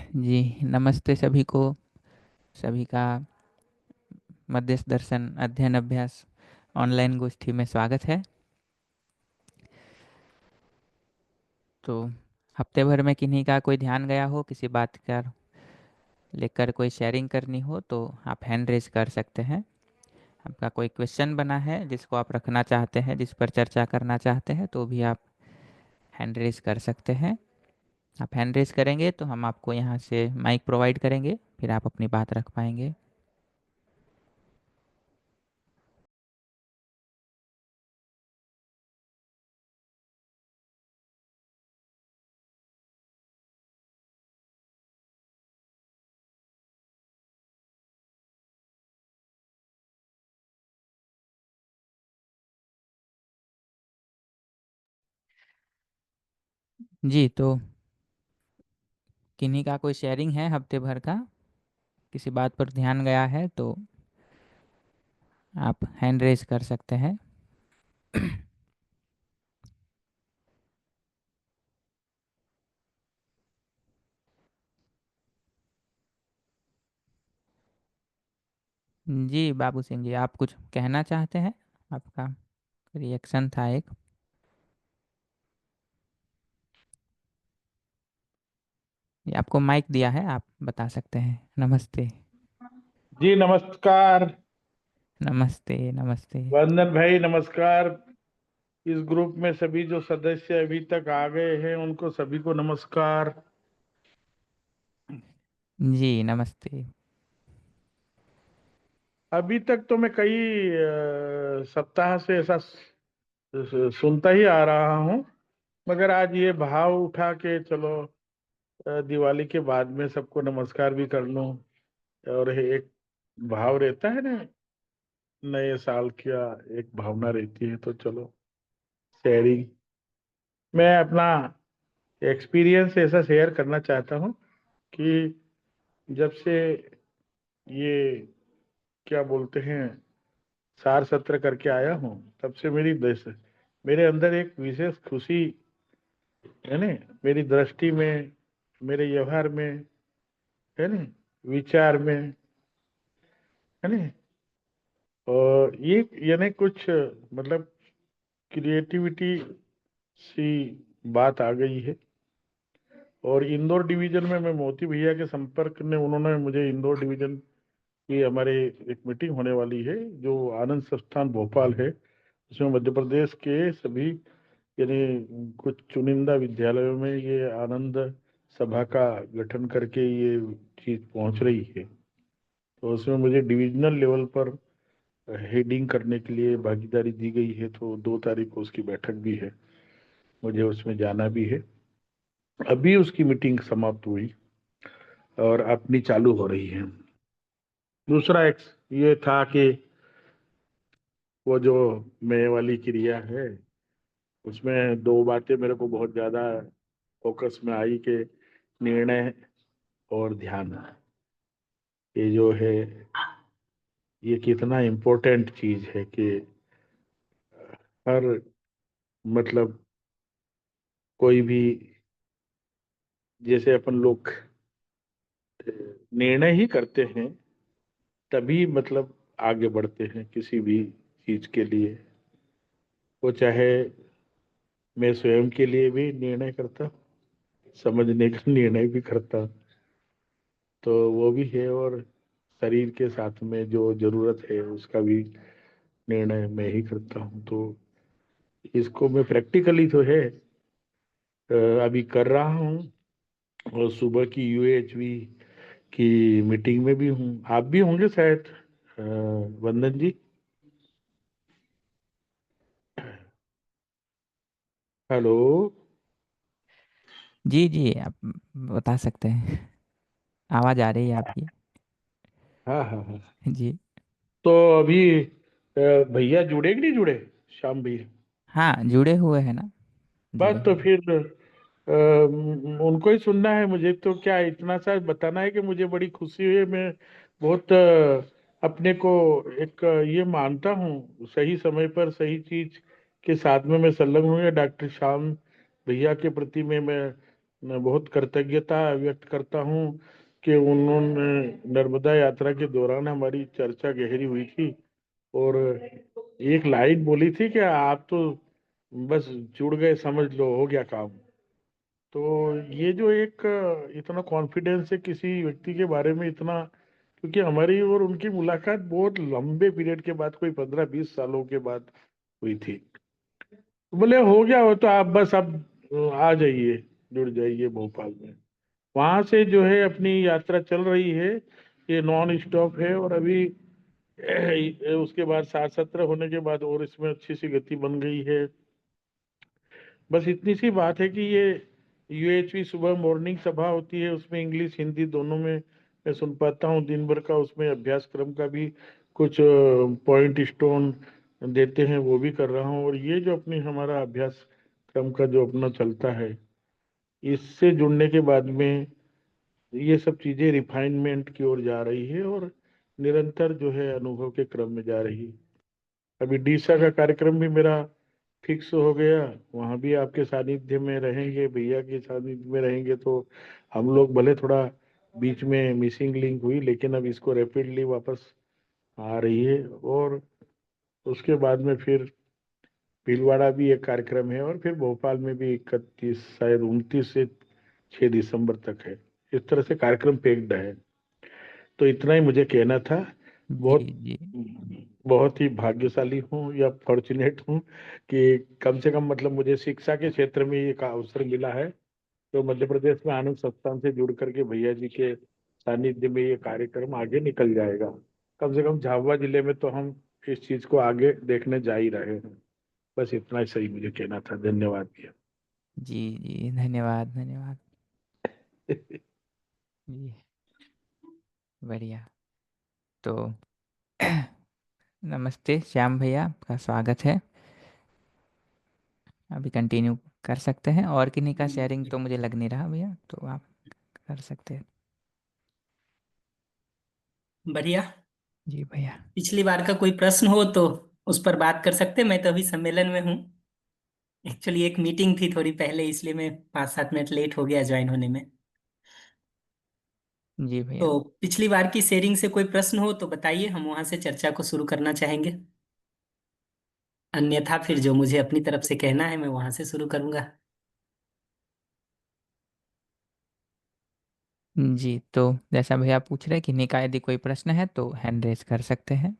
जी, नमस्ते सभी को। सभी का मध्यस्थ दर्शन अध्ययन अभ्यास ऑनलाइन गोष्ठी में स्वागत है। तो हफ्ते भर में किन्हीं का कोई ध्यान गया हो, किसी बात का लेकर कोई शेयरिंग करनी हो तो आप हैंड रेज कर सकते हैं। आपका कोई क्वेश्चन बना है जिसको आप रखना चाहते हैं, जिस पर चर्चा करना चाहते हैं, तो भी आप हैंड रेज कर सकते हैं। आप हैंड रेज करेंगे तो हम आपको यहाँ से माइक प्रोवाइड करेंगे, फिर आप अपनी बात रख पाएंगे। जी, तो किन्हीं का कोई शेयरिंग है हफ्ते भर का, किसी बात पर ध्यान गया है तो आप हैंड रेज कर सकते हैं। जी बाबू सिंह जी, आप कुछ कहना चाहते हैं? आपका रिएक्शन था एक। ये आपको माइक दिया है, आप बता सकते हैं। नमस्ते। जी नमस्कार। नमस्ते नमस्ते। वंदन भाई नमस्कार। इस ग्रुप में सभी जो सदस्य अभी तक आ गए हैं उनको सभी को नमस्कार। जी नमस्ते। अभी तक तो मैं कई सप्ताह से ऐसा सुनता ही आ रहा हूँ, मगर आज ये भाव उठा के चलो दिवाली के बाद में सबको नमस्कार भी कर लूं। और एक भाव रहता है ना, नए साल का एक भावना रहती है, तो चलो शेयरिंग। मैं अपना एक्सपीरियंस ऐसा शेयर करना चाहता हूँ कि जब से ये क्या बोलते हैं सार सत्र करके आया हूँ, तब से मेरे अंदर एक विशेष खुशी है ना, मेरी दृष्टि में, मेरे व्यवहार में, है ना, विचार में, है ना। और ये यानी कुछ मतलब क्रिएटिविटी सी बात आ गई है। और इंदौर डिवीजन में मैं मोती भैया के संपर्क ने उन्होंने मुझे इंदौर डिवीजन की हमारे एक मीटिंग होने वाली है जो आनंद संस्थान भोपाल है, उसमें मध्य प्रदेश के सभी यानी कुछ चुनिंदा विद्यालयों में ये आनंद सभा का गठन करके ये चीज पहुंच रही है। तो उसमें मुझे डिविजनल लेवल पर हेडिंग करने के लिए भागीदारी दी गई है, तो 2 तारीख को उसकी बैठक भी है, मुझे उसमें जाना भी है। अभी उसकी मीटिंग समाप्त हुई और अपनी चालू हो रही है। दूसरा एक ये था कि वो जो मैं वाली क्रिया है उसमें 2 बातें मेरे को बहुत ज्यादा फोकस में आई कि निर्णय और ध्यान। ये जो है ये कितना इम्पोर्टेंट चीज है कि हर मतलब कोई भी जैसे अपन लोग निर्णय ही करते हैं तभी मतलब आगे बढ़ते हैं किसी भी चीज के लिए। वो चाहे मैं स्वयं के लिए भी निर्णय करता, समझने का निर्णय भी करता, तो वो भी है। और शरीर के साथ में जो जरूरत है उसका भी निर्णय मैं ही करता हूँ। तो इसको मैं प्रैक्टिकली तो है अभी कर रहा हूँ। और सुबह की यूएचवी की मीटिंग में भी हूँ, आप भी होंगे शायद वंदन जी। हेलो। जी जी, आप बता सकते हैं। आवाज़ आ रही है आपकी। हाँ हाँ हाँ। जी। तो अभी भैया जुड़े कि नहीं जुड़े, श्याम भैया? हाँ, जुड़े हुए हैं ना, बस जुड़े तो हुए। फिर उनको ही सुनना है मुझे। तो क्या इतना सा बताना है कि मुझे बड़ी खुशी हुई। मैं बहुत अपने को एक ये मानता हूँ, सही समय पर सही चीज के साथ में मैं संलग्न हूँ। डॉक्टर श्याम भैया के प्रति में मैं मैं बहुत कृतज्ञता व्यक्त करता हूँ कि उन्होंने नर्मदा यात्रा के दौरान हमारी चर्चा गहरी हुई थी, और एक लाइन बोली थी कि आप तो बस जुड़ गए, समझ लो हो गया काम। तो ये जो एक इतना कॉन्फिडेंस है किसी व्यक्ति के बारे में, इतना, क्योंकि हमारी और उनकी मुलाकात बहुत लंबे पीरियड के बाद, कोई 15-20 सालों के बाद हुई थी। बोले हो गया हो तो आप बस अब आ जाइए, जुड़ जाइए भोपाल में। वहां से जो है अपनी यात्रा चल रही है, ये नॉन स्टॉप है, और अभी उसके बाद 60-70 होने के बाद और इसमें अच्छी सी गति बन गई है। बस इतनी सी बात है कि ये यूएचवी सुबह मॉर्निंग सभा होती है, उसमें इंग्लिश हिंदी दोनों में मैं सुन पाता हूँ दिन भर का। उसमें अभ्यासक्रम का भी कुछ पॉइंट स्टोन देते हैं, वो भी कर रहा हूँ। और ये जो अपनी हमारा अभ्यास क्रम का जो अपना चलता है, इससे जुड़ने के बाद में ये सब चीजें रिफाइनमेंट की ओर जा रही है, और निरंतर जो है अनुभव के क्रम में जा रही है। अभी डीसा का कार्यक्रम भी मेरा फिक्स हो गया, वहां भी आपके सानिध्य में रहेंगे, भैया के सानिध्य में रहेंगे। तो हम लोग भले थोड़ा बीच में मिसिंग लिंक हुई, लेकिन अब इसको रैपिडली वापस आ रही है। और उसके बाद में फिर भीलवाड़ा भी एक कार्यक्रम है, और फिर भोपाल में भी 31, शायद 29 से 6 दिसंबर तक है। इस तरह से कार्यक्रम पेक्ड है। तो इतना ही मुझे कहना था। जी बहुत जी बहुत ही भाग्यशाली हूँ या फॉर्चुनेट हूँ कि कम से कम मतलब मुझे शिक्षा के क्षेत्र में ये का अवसर मिला है। तो मध्य प्रदेश में आनंद संस्थान से जुड़ करके भैया जी के सानिध्य में ये कार्यक्रम आगे निकल जाएगा। कम से कम झाबुआ जिले में तो हम इस चीज को आगे देखने जा ही रहे हैं। बस इतना ही सही मुझे कहना था। धन्यवाद भैया। जी जी, धन्यवाद धन्यवाद। जी, बढ़िया। तो नमस्ते श्याम भैया, आपका स्वागत है। अभी कंटिन्यू कर सकते हैं, और किन्हीं का शेयरिंग तो मुझे लग नहीं रहा भैया, तो आप कर सकते हैं। बढ़िया। जी भैया। पिछली बार का कोई प्रश्न हो तो उस पर बात कर सकते हैं। मैं तो अभी सम्मेलन में हूँ। एक्चुअली एक मीटिंग थी थोड़ी पहले, इसलिए मैं 5-7 मिनट लेट हो गया ज्वाइन होने में। जी भैया। तो पिछली बार की शेयरिंग से कोई प्रश्न हो तो बताइए, हम वहां से चर्चा को शुरू करना चाहेंगे। अन्यथा फिर जो मुझे अपनी तरफ से कहना है मैं वहां से शुरू करूंगा। जी, तो जैसा भैया पूछ रहे हैं कि निका यदि कोई प्रश्न है तो हैंड रेज कर सकते हैं।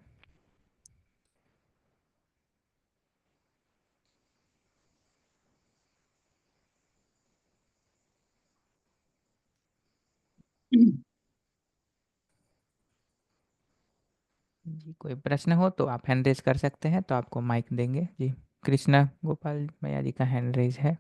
जी, कोई प्रश्न हो तो आप हैंड रेज कर सकते हैं, तो आपको माइक देंगे। जी, कृष्णा गोपाल भैया जी का हैंड रेज है।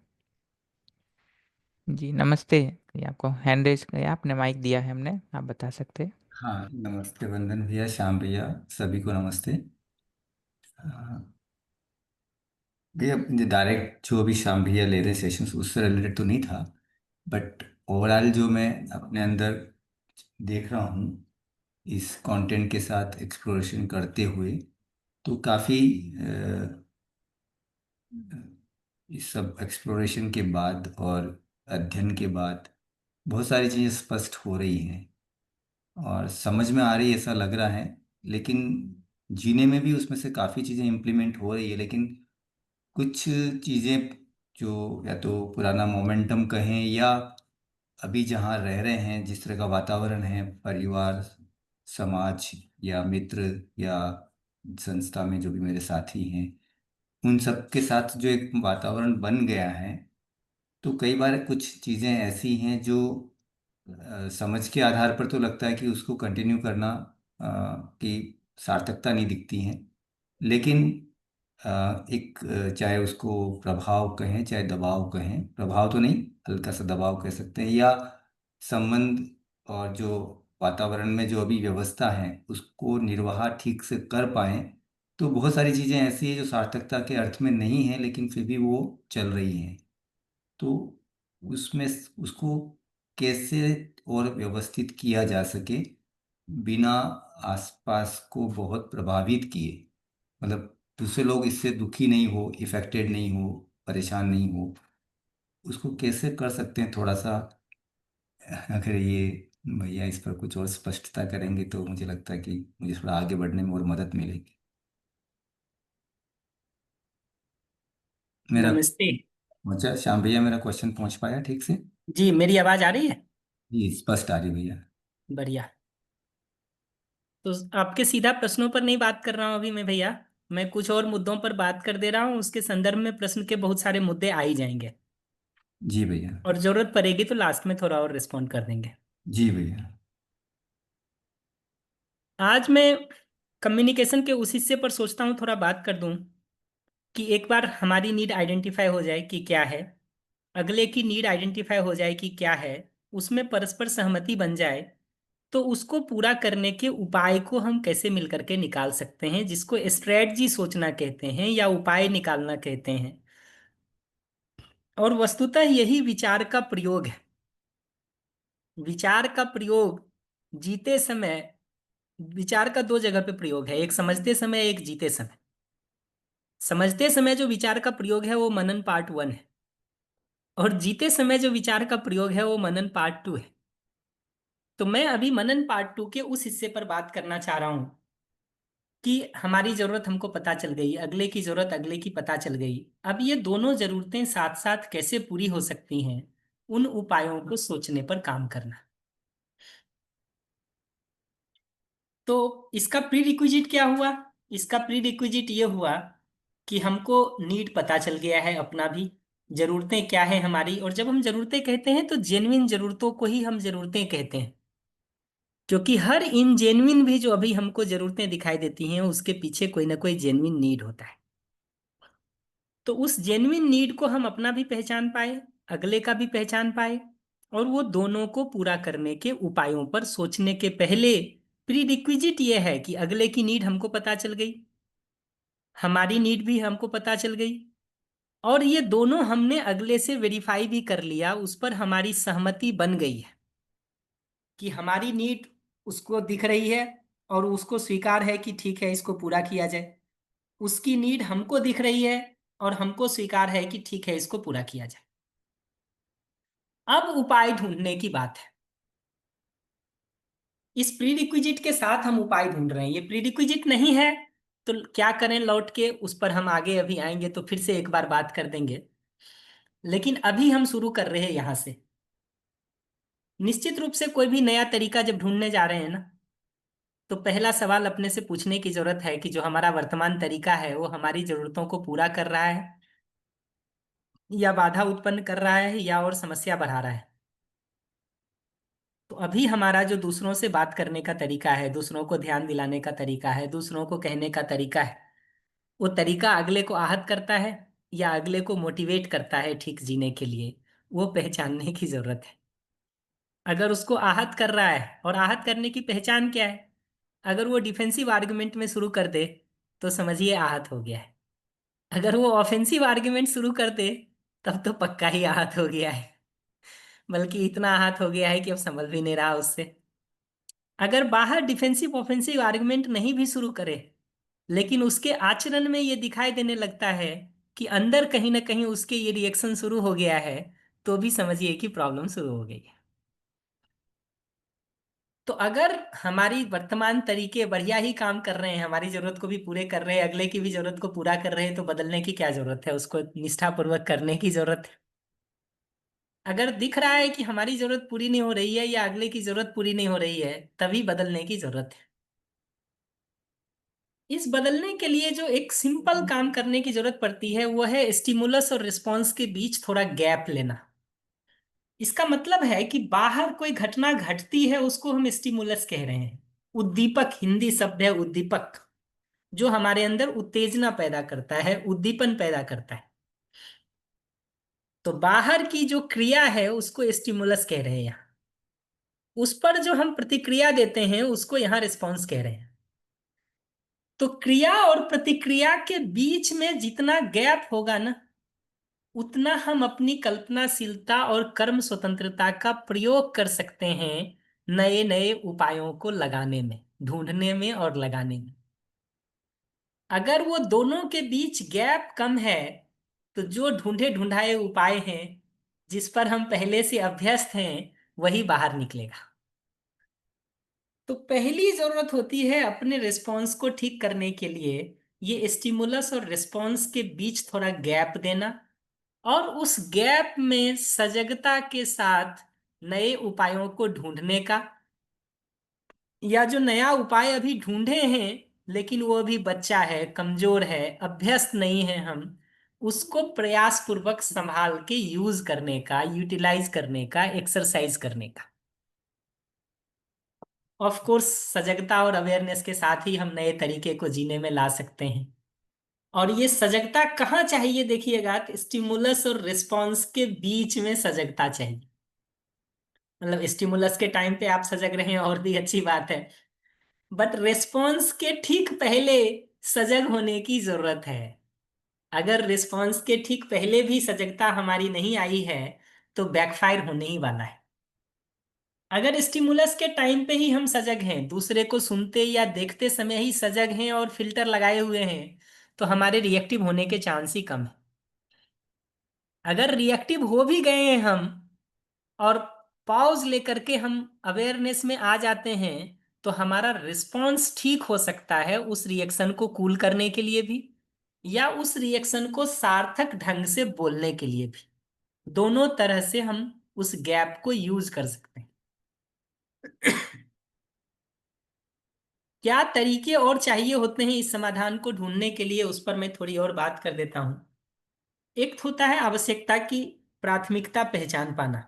जी नमस्ते। ये आपको हैंड रेज किया, आपने माइक दिया है हमने, आप बता सकते हैं। हाँ, नमस्ते वंदन भैया, श्याम भैया, सभी को नमस्ते। हाँ, भैया मुझे डायरेक्ट जो अभी श्याम भैया ले रहे सेशन उससे रिलेटेड तो नहीं था, बट ओवरऑल जो मैं अपने अंदर देख रहा हूँ इस कंटेंट के साथ एक्सप्लोरेशन करते हुए, तो काफ़ी इस सब एक्सप्लोरेशन के बाद और अध्ययन के बाद बहुत सारी चीज़ें स्पष्ट हो रही हैं और समझ में आ रही है, ऐसा लग रहा है। लेकिन जीने में भी उसमें से काफ़ी चीज़ें इम्प्लीमेंट हो रही है, लेकिन कुछ चीज़ें जो या तो पुराना मोमेंटम कहें या अभी जहाँ रह रहे हैं जिस तरह का वातावरण है, परिवार, समाज या मित्र या संस्था में जो भी मेरे साथी हैं, उन सब के साथ जो एक वातावरण बन गया है, तो कई बार कुछ चीज़ें ऐसी हैं जो समझ के आधार पर तो लगता है कि उसको कंटिन्यू करना की सार्थकता नहीं दिखती है। लेकिन एक चाहे उसको प्रभाव कहें चाहे दबाव कहें, प्रभाव तो नहीं, हल्का सा दबाव कह सकते हैं, या संबंध और जो वातावरण में जो अभी व्यवस्था है उसको निर्वाह ठीक से कर पाएं, तो बहुत सारी चीज़ें ऐसी हैं जो सार्थकता के अर्थ में नहीं है लेकिन फिर भी वो चल रही हैं। तो उसमें उसको कैसे और व्यवस्थित किया जा सके बिना आसपास को बहुत प्रभावित किए, मतलब दूसरे लोग इससे दुखी नहीं हो, इफेक्टेड नहीं हो, परेशान नहीं हो, उसको कैसे कर सकते हैं थोड़ा सा, अगर ये भैया इस पर कुछ और स्पष्टता करेंगे तो मुझे लगता है कि मुझे थोड़ा आगे बढ़ने में और मदद मिलेगी। मेरा नमस्ते। पहुंचा श्याम भैया, मेरा क्वेश्चन पहुंच पाया ठीक से? जी, मेरी आवाज आ रही है? जी स्पष्ट आ रही भैया। बढ़िया। तो आपके सीधा प्रश्नों पर नहीं बात कर रहा हूं अभी मैं भैया। मैं कुछ और मुद्दों पर बात कर दे रहा हूं, उसके संदर्भ में प्रश्न के बहुत सारे मुद्दे आ ही जाएंगे। जी भैया। और जरूरत पड़ेगी तो लास्ट में थोड़ा और रिस्पॉन्ड कर देंगे। जी भैया। आज मैं कम्युनिकेशन के उस हिस्से पर सोचता हूँ थोड़ा बात कर दूं कि एक बार हमारी नीड आइडेंटिफाई हो जाए कि क्या है, अगले की नीड आइडेंटिफाई हो जाए कि क्या है, उसमें परस्पर सहमति बन जाए, तो उसको पूरा करने के उपाय को हम कैसे मिल करके निकाल सकते हैं, जिसको स्ट्रेटजी सोचना कहते हैं या उपाय निकालना कहते हैं। और वस्तुतः यही विचार का प्रयोग है। विचार का प्रयोग जीते समय, विचार का दो जगह पे प्रयोग है, एक समझते समय, एक जीते समय। समझते समय जो विचार का प्रयोग है वो मनन पार्ट 1 है, और जीते समय जो विचार का प्रयोग है वो मनन पार्ट 2 है। तो मैं अभी मनन पार्ट 2 के उस हिस्से पर बात करना चाह रहा हूं कि हमारी जरूरत हमको पता चल गई, अगले की जरूरत अगले की पता चल गई। अब ये दोनों जरूरतें साथ साथ कैसे पूरी हो सकती हैं, उन उपायों को सोचने पर काम करना। तो इसका प्री रिक्विजिट क्या हुआ? इसका प्री रिक्विजिट ये हुआ कि हमको नीड पता चल गया है अपना भी, जरूरतें क्या है हमारी। और जब हम जरूरतें कहते हैं तो जेन्युइन जरूरतों को ही हम जरूरतें कहते हैं, क्योंकि हर इनजेन्युइन भी जो अभी हमको जरूरतें दिखाई देती हैं उसके पीछे कोई ना कोई जेन्युइन नीड होता है। तो उस जेन्युइन नीड को हम अपना भी पहचान पाए, अगले का भी पहचान पाए, और वो दोनों को पूरा करने के उपायों पर सोचने के पहले प्री रिक्विजिट ये है कि अगले की नीड हमको पता चल गई, हमारी नीड भी हमको पता चल गई, और ये दोनों हमने अगले से वेरीफाई भी कर लिया, उस पर हमारी सहमति बन गई है कि हमारी नीड उसको दिख रही है और उसको स्वीकार है कि ठीक है इसको पूरा किया जाए। उसकी नीड हमको दिख रही है और हमको स्वीकार है कि ठीक है इसको पूरा किया जाए। अब उपाय ढूंढने की बात है। इस प्री रिक्विजिट के साथ हम उपाय ढूंढ रहे हैं, ये प्री रिक्विजिट नहीं है तो क्या करें, लौट के उस पर हम आगे अभी आएंगे तो फिर से एक बार बात कर देंगे। लेकिन अभी हम शुरू कर रहे हैं यहां से। निश्चित रूप से कोई भी नया तरीका जब ढूंढने जा रहे हैं ना, तो पहला सवाल अपने से पूछने की जरूरत है कि जो हमारा वर्तमान तरीका है वो हमारी जरूरतों को पूरा कर रहा है या बाधा उत्पन्न कर रहा है या और समस्या बढ़ा रहा है। तो अभी हमारा जो दूसरों से बात करने का तरीका है, दूसरों को ध्यान दिलाने का तरीका है, दूसरों को कहने का तरीका है, वो तरीका अगले को आहत करता है या अगले को मोटिवेट करता है ठीक जीने के लिए, वो पहचानने की जरूरत है। अगर उसको आहत कर रहा है, और आहत करने की पहचान क्या है, अगर वो डिफेंसिव आर्गुमेंट में शुरू कर दे तो समझिए आहत हो गया है। अगर वो ऑफेंसिव आर्गुमेंट शुरू कर दे तब तो पक्का ही आहत हो गया है, बल्कि इतना आहत हो गया है कि अब संभल भी नहीं रहा उससे। अगर बाहर डिफेंसिव ऑफेंसिव आर्गुमेंट नहीं भी शुरू करे, लेकिन उसके आचरण में ये दिखाई देने लगता है कि अंदर कहीं ना कहीं उसके ये रिएक्शन शुरू हो गया है, तो भी समझिए कि प्रॉब्लम शुरू हो गई है। तो अगर हमारी वर्तमान तरीके बढ़िया ही काम कर रहे हैं, हमारी जरूरत को भी पूरे कर रहे हैं, अगले की भी जरूरत को पूरा कर रहे हैं, तो बदलने की क्या जरूरत है, उसको निष्ठापूर्वक करने की जरूरत है। अगर दिख रहा है कि हमारी जरूरत पूरी नहीं हो रही है या अगले की जरूरत पूरी नहीं हो रही है, तभी बदलने की जरूरत है। इस बदलने के लिए जो एक सिंपल काम करने की जरूरत पड़ती है वो है स्टिमुलस और रिस्पॉन्स के बीच थोड़ा गैप लेना। इसका मतलब है कि बाहर कोई घटना घटती है उसको हम स्टिमुलस कह रहे हैं। उद्दीपक, हिंदी शब्द है उद्दीपक, जो हमारे अंदर उत्तेजना पैदा करता है, उद्दीपन पैदा करता है। तो बाहर की जो क्रिया है उसको स्टिमुलस कह रहे हैं यहाँ, उस पर जो हम प्रतिक्रिया देते हैं उसको यहाँ रिस्पॉन्स कह रहे हैं। तो क्रिया और प्रतिक्रिया के बीच में जितना गैप होगा ना, उतना हम अपनी कल्पनाशीलता और कर्म स्वतंत्रता का प्रयोग कर सकते हैं नए नए उपायों को लगाने में, ढूंढने में और लगाने में। अगर वो दोनों के बीच गैप कम है तो जो ढूंढे ढूंढाए उपाय हैं जिस पर हम पहले से अभ्यस्त हैं वही बाहर निकलेगा। तो पहली जरूरत होती है अपने रिस्पॉन्स को ठीक करने के लिए ये स्टिमुलस और रिस्पॉन्स के बीच थोड़ा गैप देना, और उस गैप में सजगता के साथ नए उपायों को ढूंढने का, या जो नया उपाय अभी ढूंढे हैं लेकिन वो अभी बच्चा है, कमजोर है, अभ्यस्त नहीं है हम, उसको प्रयास पूर्वक संभाल के यूज करने का, यूटिलाइज करने का, एक्सरसाइज करने का। ऑफ कोर्स सजगता और अवेयरनेस के साथ ही हम नए तरीके को जीने में ला सकते हैं। और ये सजगता कहाँ चाहिए देखिएगा, स्टिमुलस और रिस्पॉन्स के बीच में सजगता चाहिए। मतलब स्टिमुलस के टाइम पे आप सजग रहे हैं और भी अच्छी बात है, बट रिस्पॉन्स के ठीक पहले सजग होने की जरूरत है। अगर रिस्पॉन्स के ठीक पहले भी सजगता हमारी नहीं आई है तो बैकफायर होने ही वाला है। अगर स्टिमुलस के टाइम पे ही हम सजग हैं, दूसरे को सुनते या देखते समय ही सजग हैं और फिल्टर लगाए हुए हैं, तो हमारे रिएक्टिव होने के चांस ही कम है। अगर रिएक्टिव हो भी गए हैं हम और पॉज लेकर के हम अवेयरनेस में आ जाते हैं, तो हमारा रिस्पॉन्स ठीक हो सकता है उस रिएक्शन को कूल करने के लिए भी, या उस रिएक्शन को सार्थक ढंग से बोलने के लिए भी। दोनों तरह से हम उस गैप को यूज कर सकते हैं। क्या तरीके और चाहिए होते हैं इस समाधान को ढूंढने के लिए, उस पर मैं थोड़ी और बात कर देता हूं। एक होता है आवश्यकता की प्राथमिकता पहचान पाना।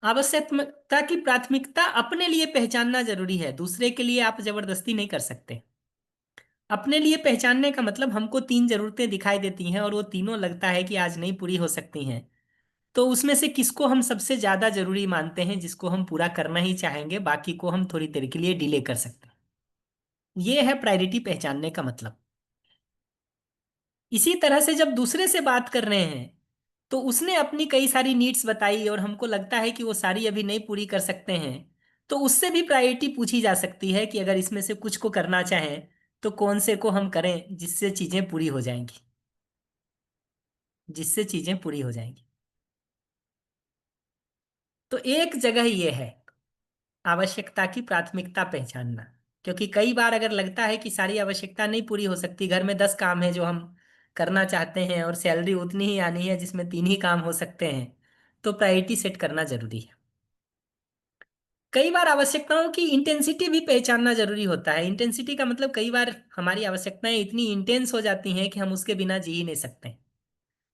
आवश्यकता की प्राथमिकता अपने लिए पहचानना जरूरी है, दूसरे के लिए आप जबरदस्ती नहीं कर सकते। अपने लिए पहचानने का मतलब हमको 3 जरूरतें दिखाई देती हैं और वो तीनों लगता है कि आज नहीं पूरी हो सकती हैं, तो उसमें से किसको हम सबसे ज्यादा जरूरी मानते हैं, जिसको हम पूरा करना ही चाहेंगे, बाकी को हम थोड़ी देर के लिए डिले कर सकते हैं। ये है प्रायोरिटी पहचानने का मतलब। इसी तरह से जब दूसरे से बात कर रहे हैं तो उसने अपनी कई सारी नीड्स बताई और हमको लगता है कि वो सारी अभी नहीं पूरी कर सकते हैं, तो उससे भी प्रायोरिटी पूछी जा सकती है कि अगर इसमें से कुछ को करना चाहें तो कौन से को हम करें जिससे चीजें पूरी हो जाएंगी, जिससे चीजें पूरी हो जाएंगी। तो एक जगह ये है आवश्यकता की प्राथमिकता पहचानना, क्योंकि कई बार अगर लगता है कि सारी आवश्यकता नहीं पूरी हो सकती, घर में 10 काम है जो हम करना चाहते हैं और सैलरी उतनी ही आनी है जिसमें 3 ही काम हो सकते हैं, तो प्रायोरिटी सेट करना जरूरी है। कई बार आवश्यकताओं की इंटेंसिटी भी पहचानना जरूरी होता है। इंटेंसिटी का मतलब कई बार हमारी आवश्यकताएं इतनी इंटेंस हो जाती हैं कि हम उसके बिना जी ही नहीं सकते।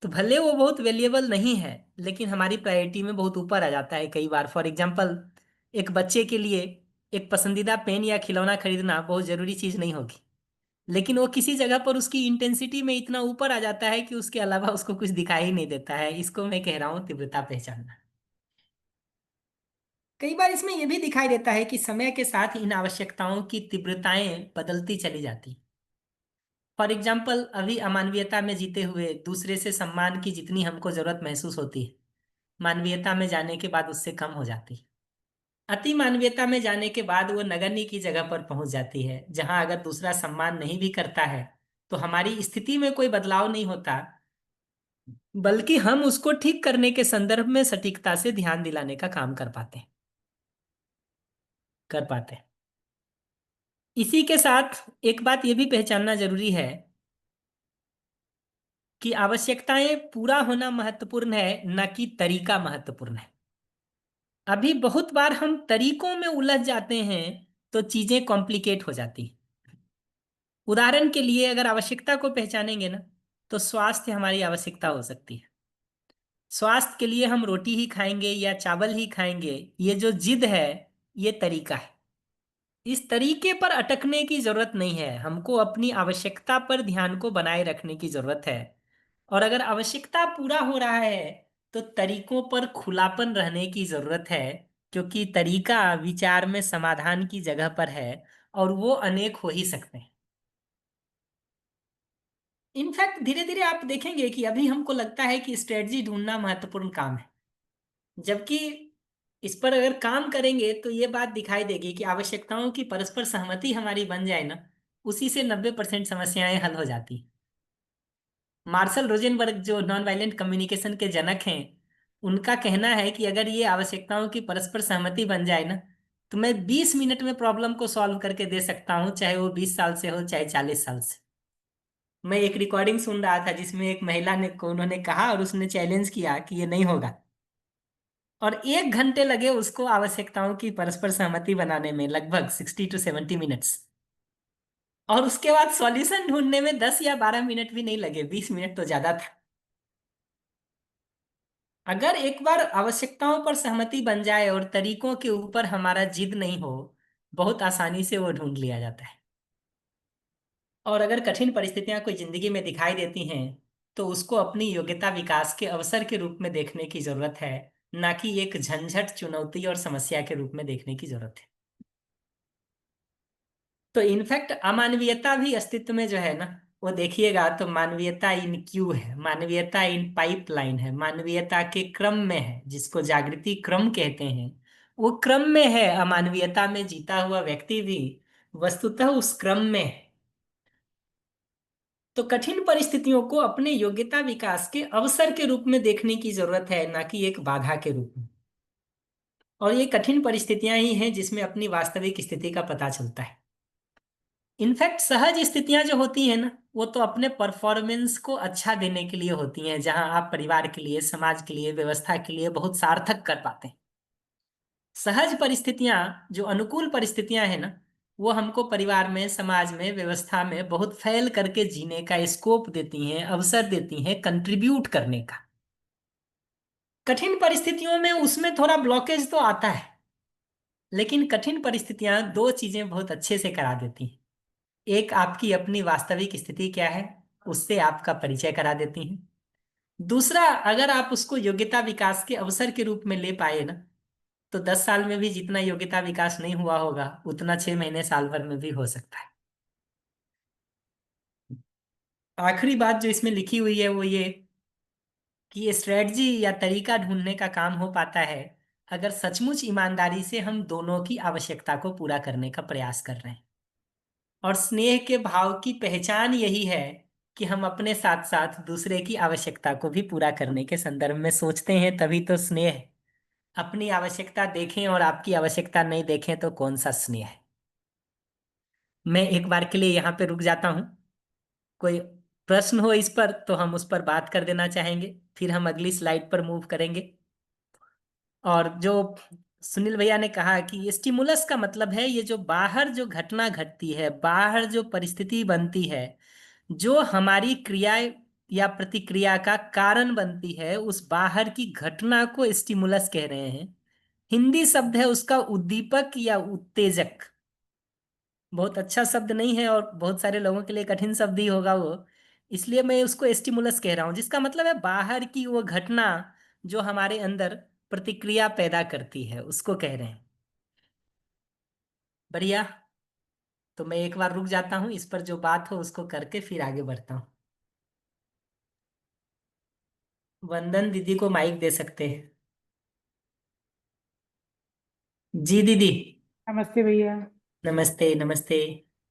तो भले वो बहुत वैल्यूएबल नहीं है लेकिन हमारी प्रायोरिटी में बहुत ऊपर आ जाता है कई बार। फॉर एग्जाम्पल, एक बच्चे के लिए एक पसंदीदा पेन या खिलौना खरीदना बहुत जरूरी चीज नहीं होगी, लेकिन वो किसी जगह पर उसकी इंटेंसिटी में इतना ऊपर आ जाता है कि उसके अलावा उसको कुछ दिखाई ही नहीं देता है। इसको मैं कह रहा हूँ तीव्रता पहचानना। कई बार इसमें यह भी दिखाई देता है कि समय के साथ इन आवश्यकताओं की तीव्रताएं बदलती चली जाती। फॉर एग्जाम्पल, अभी अमानवीयता में जीते हुए दूसरे से सम्मान की जितनी हमको जरूरत महसूस होती है, मानवीयता में जाने के बाद उससे कम हो जाती है। अति मानवीयता में जाने के बाद वो नगण्य की जगह पर पहुंच जाती है, जहां अगर दूसरा सम्मान नहीं भी करता है तो हमारी स्थिति में कोई बदलाव नहीं होता, बल्कि हम उसको ठीक करने के संदर्भ में सटीकता से ध्यान दिलाने का काम कर पाते हैं। इसी के साथ एक बात यह भी पहचानना जरूरी है कि आवश्यकताएं पूरा होना महत्वपूर्ण है, न कि तरीका महत्वपूर्ण है। अभी बहुत बार हम तरीकों में उलझ जाते हैं तो चीजें कॉम्प्लिकेट हो जाती हैं। उदाहरण के लिए अगर आवश्यकता को पहचानेंगे ना, तो स्वास्थ्य हमारी आवश्यकता हो सकती है। स्वास्थ्य के लिए हम रोटी ही खाएंगे या चावल ही खाएंगे, ये जो जिद है ये तरीका है। इस तरीके पर अटकने की जरूरत नहीं है, हमको अपनी आवश्यकता पर ध्यान को बनाए रखने की जरूरत है। और अगर आवश्यकता पूरा हो रहा है तो तरीकों पर खुलापन रहने की जरूरत है, क्योंकि तरीका विचार में समाधान की जगह पर है और वो अनेक हो ही सकते हैं। इनफैक्ट धीरे धीरे आप देखेंगे कि अभी हमको लगता है कि स्ट्रेटजी ढूंढना महत्वपूर्ण काम है, जबकि इस पर अगर काम करेंगे तो ये बात दिखाई देगी कि आवश्यकताओं की परस्पर सहमति हमारी बन जाए ना, उसी से 90% समस्याएं हल हो जाती हैं। मार्शल रोजेनबर्ग जो नॉन वायलेंट कम्युनिकेशन के जनक हैं, उनका कहना है कि अगर ये आवश्यकताओं की परस्पर सहमति बन जाए ना, तो मैं 20 मिनट में प्रॉब्लम को सॉल्व करके दे सकता हूँ, चाहे वो 20 साल से हो चाहे 40 साल से। मैं एक रिकॉर्डिंग सुन रहा था जिसमें एक महिला ने को उन्होंने कहा और उसने चैलेंज किया कि ये नहीं होगा, और 1 घंटे लगे उसको आवश्यकताओं की परस्पर सहमति बनाने में, लगभग 60 to 70 मिनट्स। और उसके बाद सॉल्यूशन ढूंढने में 10 या 12 मिनट भी नहीं लगे, 20 मिनट तो ज्यादा था। अगर एक बार आवश्यकताओं पर सहमति बन जाए और तरीकों के ऊपर हमारा जिद नहीं हो, बहुत आसानी से वो ढूंढ लिया जाता है। और अगर कठिन परिस्थितियां कोई जिंदगी में दिखाई देती हैं, तो उसको अपनी योग्यता विकास के अवसर के रूप में देखने की जरूरत है, ना कि एक झंझट, चुनौती और समस्या के रूप में देखने की जरूरत है। तो इनफैक्ट अमानवीयता भी अस्तित्व में जो है ना, वो देखिएगा तो मानवीयता इन क्यू है, मानवीयता इन पाइपलाइन है, मानवीयता के क्रम में है, जिसको जागृति क्रम कहते हैं। वो क्रम में है, अमानवीयता में जीता हुआ व्यक्ति भी वस्तुतः उस क्रम में है। तो कठिन परिस्थितियों को अपने योग्यता विकास के अवसर के रूप में देखने की जरूरत है, ना कि एक बाधा के रूप में। और ये कठिन परिस्थितियां ही हैं जिसमें अपनी वास्तविक स्थिति का पता चलता है। इनफैक्ट सहज स्थितियां जो होती हैं ना, वो तो अपने परफॉर्मेंस को अच्छा देने के लिए होती हैं, जहां आप परिवार के लिए, समाज के लिए, व्यवस्था के लिए बहुत सार्थक कर पाते हैं। सहज परिस्थितियां, जो अनुकूल परिस्थितियां हैं ना, वो हमको परिवार में, समाज में, व्यवस्था में बहुत फैल करके जीने का स्कोप देती हैं, अवसर देती हैं कंट्रीब्यूट करने का। कठिन परिस्थितियों में उसमें थोड़ा ब्लॉकेज तो आता है, लेकिन कठिन परिस्थितियां दो चीजें बहुत अच्छे से करा देती हैं। एक, आपकी अपनी वास्तविक स्थिति क्या है उससे आपका परिचय करा देती हैं। दूसरा, अगर आप उसको योग्यता विकास के अवसर के रूप में ले पाए ना, तो 10 साल में भी जितना योग्यता विकास नहीं हुआ होगा, उतना 6 महीने, साल भर में भी हो सकता है। आखिरी बात जो इसमें लिखी हुई है वो ये कि ये स्ट्रेटजी या तरीका ढूंढने का काम हो पाता है अगर सचमुच ईमानदारी से हम दोनों की आवश्यकता को पूरा करने का प्रयास कर रहे हैं। और स्नेह के भाव की पहचान यही है कि हम अपने साथ साथ दूसरे की आवश्यकता को भी पूरा करने के संदर्भ में सोचते हैं, तभी तो स्नेह है। अपनी आवश्यकता देखें और आपकी आवश्यकता नहीं देखें तो कौन सा स्नेह है। मैं एक बार के लिए यहाँ पे रुक जाता हूँ। कोई प्रश्न हो इस पर तो हम उस पर बात कर देना चाहेंगे, फिर हम अगली स्लाइड पर मूव करेंगे। और जो सुनील भैया ने कहा कि स्टिमुलस का मतलब है ये जो बाहर जो घटना घटती है, बाहर जो परिस्थिति बनती है, जो हमारी क्रिया या प्रतिक्रिया का कारण बनती है, उस बाहर की घटना को स्टिमुलस कह रहे हैं। हिंदी शब्द है उसका उद्दीपक या उत्तेजक। बहुत अच्छा शब्द नहीं है और बहुत सारे लोगों के लिए कठिन शब्द ही होगा वो, इसलिए मैं उसको स्टिमुलस कह रहा हूँ, जिसका मतलब है बाहर की वो घटना जो हमारे अंदर प्रतिक्रिया पैदा करती है, उसको कह रहे हैं। बढ़िया। तो मैं एक बार रुक जाता हूँ, इस पर जो बात हो उसको करके फिर आगे बढ़ता हूँ। वंदन दीदी को माइक दे सकते हैं। जी दीदी। नमस्ते भैया। नमस्ते नमस्ते।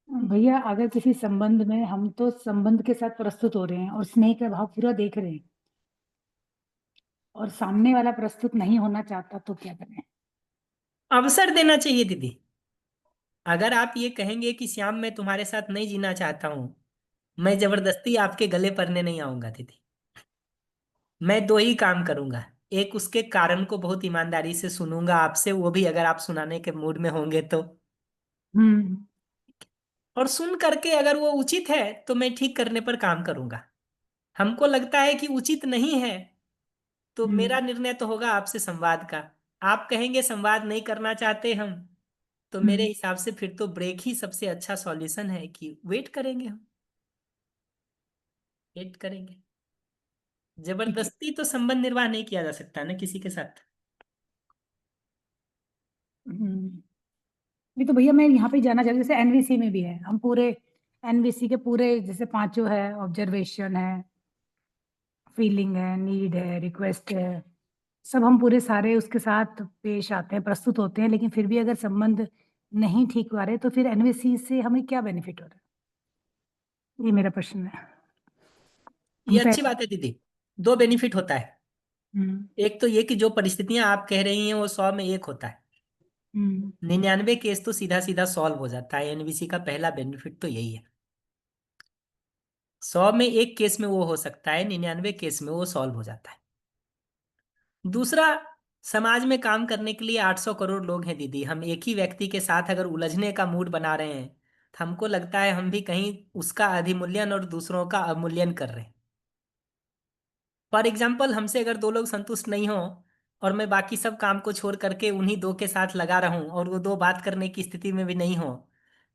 भैया, अगर किसी संबंध में हम तो संबंध के साथ प्रस्तुत हो रहे हैं और स्नेह का भाव पूरा देख रहे हैं और सामने वाला प्रस्तुत नहीं होना चाहता, तो क्या करें? अवसर देना चाहिए दीदी। अगर आप ये कहेंगे कि श्याम मैं तुम्हारे साथ नहीं जीना चाहता हूँ, मैं जबरदस्ती आपके गले पड़ने नहीं आऊंगा दीदी। मैं दो ही काम करूंगा। एक, उसके कारण को बहुत ईमानदारी से सुनूंगा आपसे, वो भी अगर आप सुनाने के मूड में होंगे तो। हम्म। और सुन करके अगर वो उचित है तो मैं ठीक करने पर काम करूंगा। हमको लगता है कि उचित नहीं है, तो मेरा निर्णय तो होगा आपसे संवाद का। आप कहेंगे संवाद नहीं करना चाहते हम, तो मेरे हम्म। हिसाब से फिर तो ब्रेक ही सबसे अच्छा सॉल्यूशन है, कि वेट करेंगे हम, वेट करेंगे। ठीक है। जबरदस्ती तो संबंध निर्वाह नहीं किया जा सकता ना किसी के साथ। हम्म। नहीं तो भैया, मैं यहाँ पे जाना चाहती हूँ, जैसे एनवीसी में भी है, हम पूरे एनवीसी के पूरे जैसे पांचों है, ऑब्जर्वेशन है, फीलिंग है, नीड है, रिक्वेस्ट है, सब हम पूरे सारे उसके साथ पेश आते हैं, प्रस्तुत होते हैं, लेकिन फिर भी अगर संबंध नहीं ठीक हो रहे तो फिर एनवीसी से हमें क्या बेनिफिट हो रहा है? ये मेरा प्रश्न है। ये हम अच्छी पहले बात है दीदी। दो बेनिफिट होता है। हम्म एक तो ये कि जो परिस्थितियां आप कह रही हैं वो 100 में 1 होता है। हम्म 99 केस तो सीधा सीधा सॉल्व हो जाता है। एनवीसी का पहला बेनिफिट तो यही है। 100 में 1 केस में वो हो सकता है, 99 केस में वो सॉल्व हो जाता है। दूसरा, समाज में काम करने के लिए 800 करोड़ लोग हैं दीदी। हम एक ही व्यक्ति के साथ अगर उलझने का मूड बना रहे हैं तो हमको लगता है हम भी कहीं उसका अधिमूल्यन और दूसरों का अवमूल्यन कर रहे हैं। फॉर एग्जाम्पल, हमसे अगर 2 लोग संतुष्ट नहीं हो और मैं बाकी सब काम को छोड़ करके उन्हीं 2 के साथ लगा रहूं और वो 2 बात करने की स्थिति में भी नहीं हो,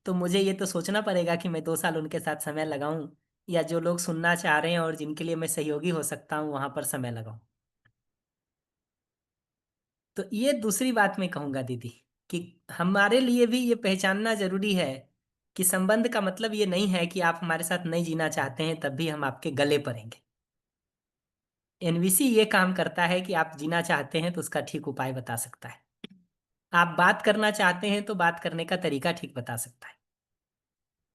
तो मुझे ये तो सोचना पड़ेगा कि मैं 2 साल उनके साथ समय लगाऊं, या जो लोग सुनना चाह रहे हैं और जिनके लिए मैं सहयोगी हो सकता हूं वहां पर समय लगाऊं। तो ये दूसरी बात मैं कहूंगा दीदी, कि हमारे लिए भी ये पहचानना जरूरी है कि संबंध का मतलब ये नहीं है कि आप हमारे साथ नहीं जीना चाहते हैं तब भी हम आपके गले पड़ेंगे। एनवीसी ये काम करता है कि आप जीना चाहते हैं तो उसका ठीक उपाय बता सकता है। आप बात करना चाहते हैं तो बात करने का तरीका ठीक बता सकता है।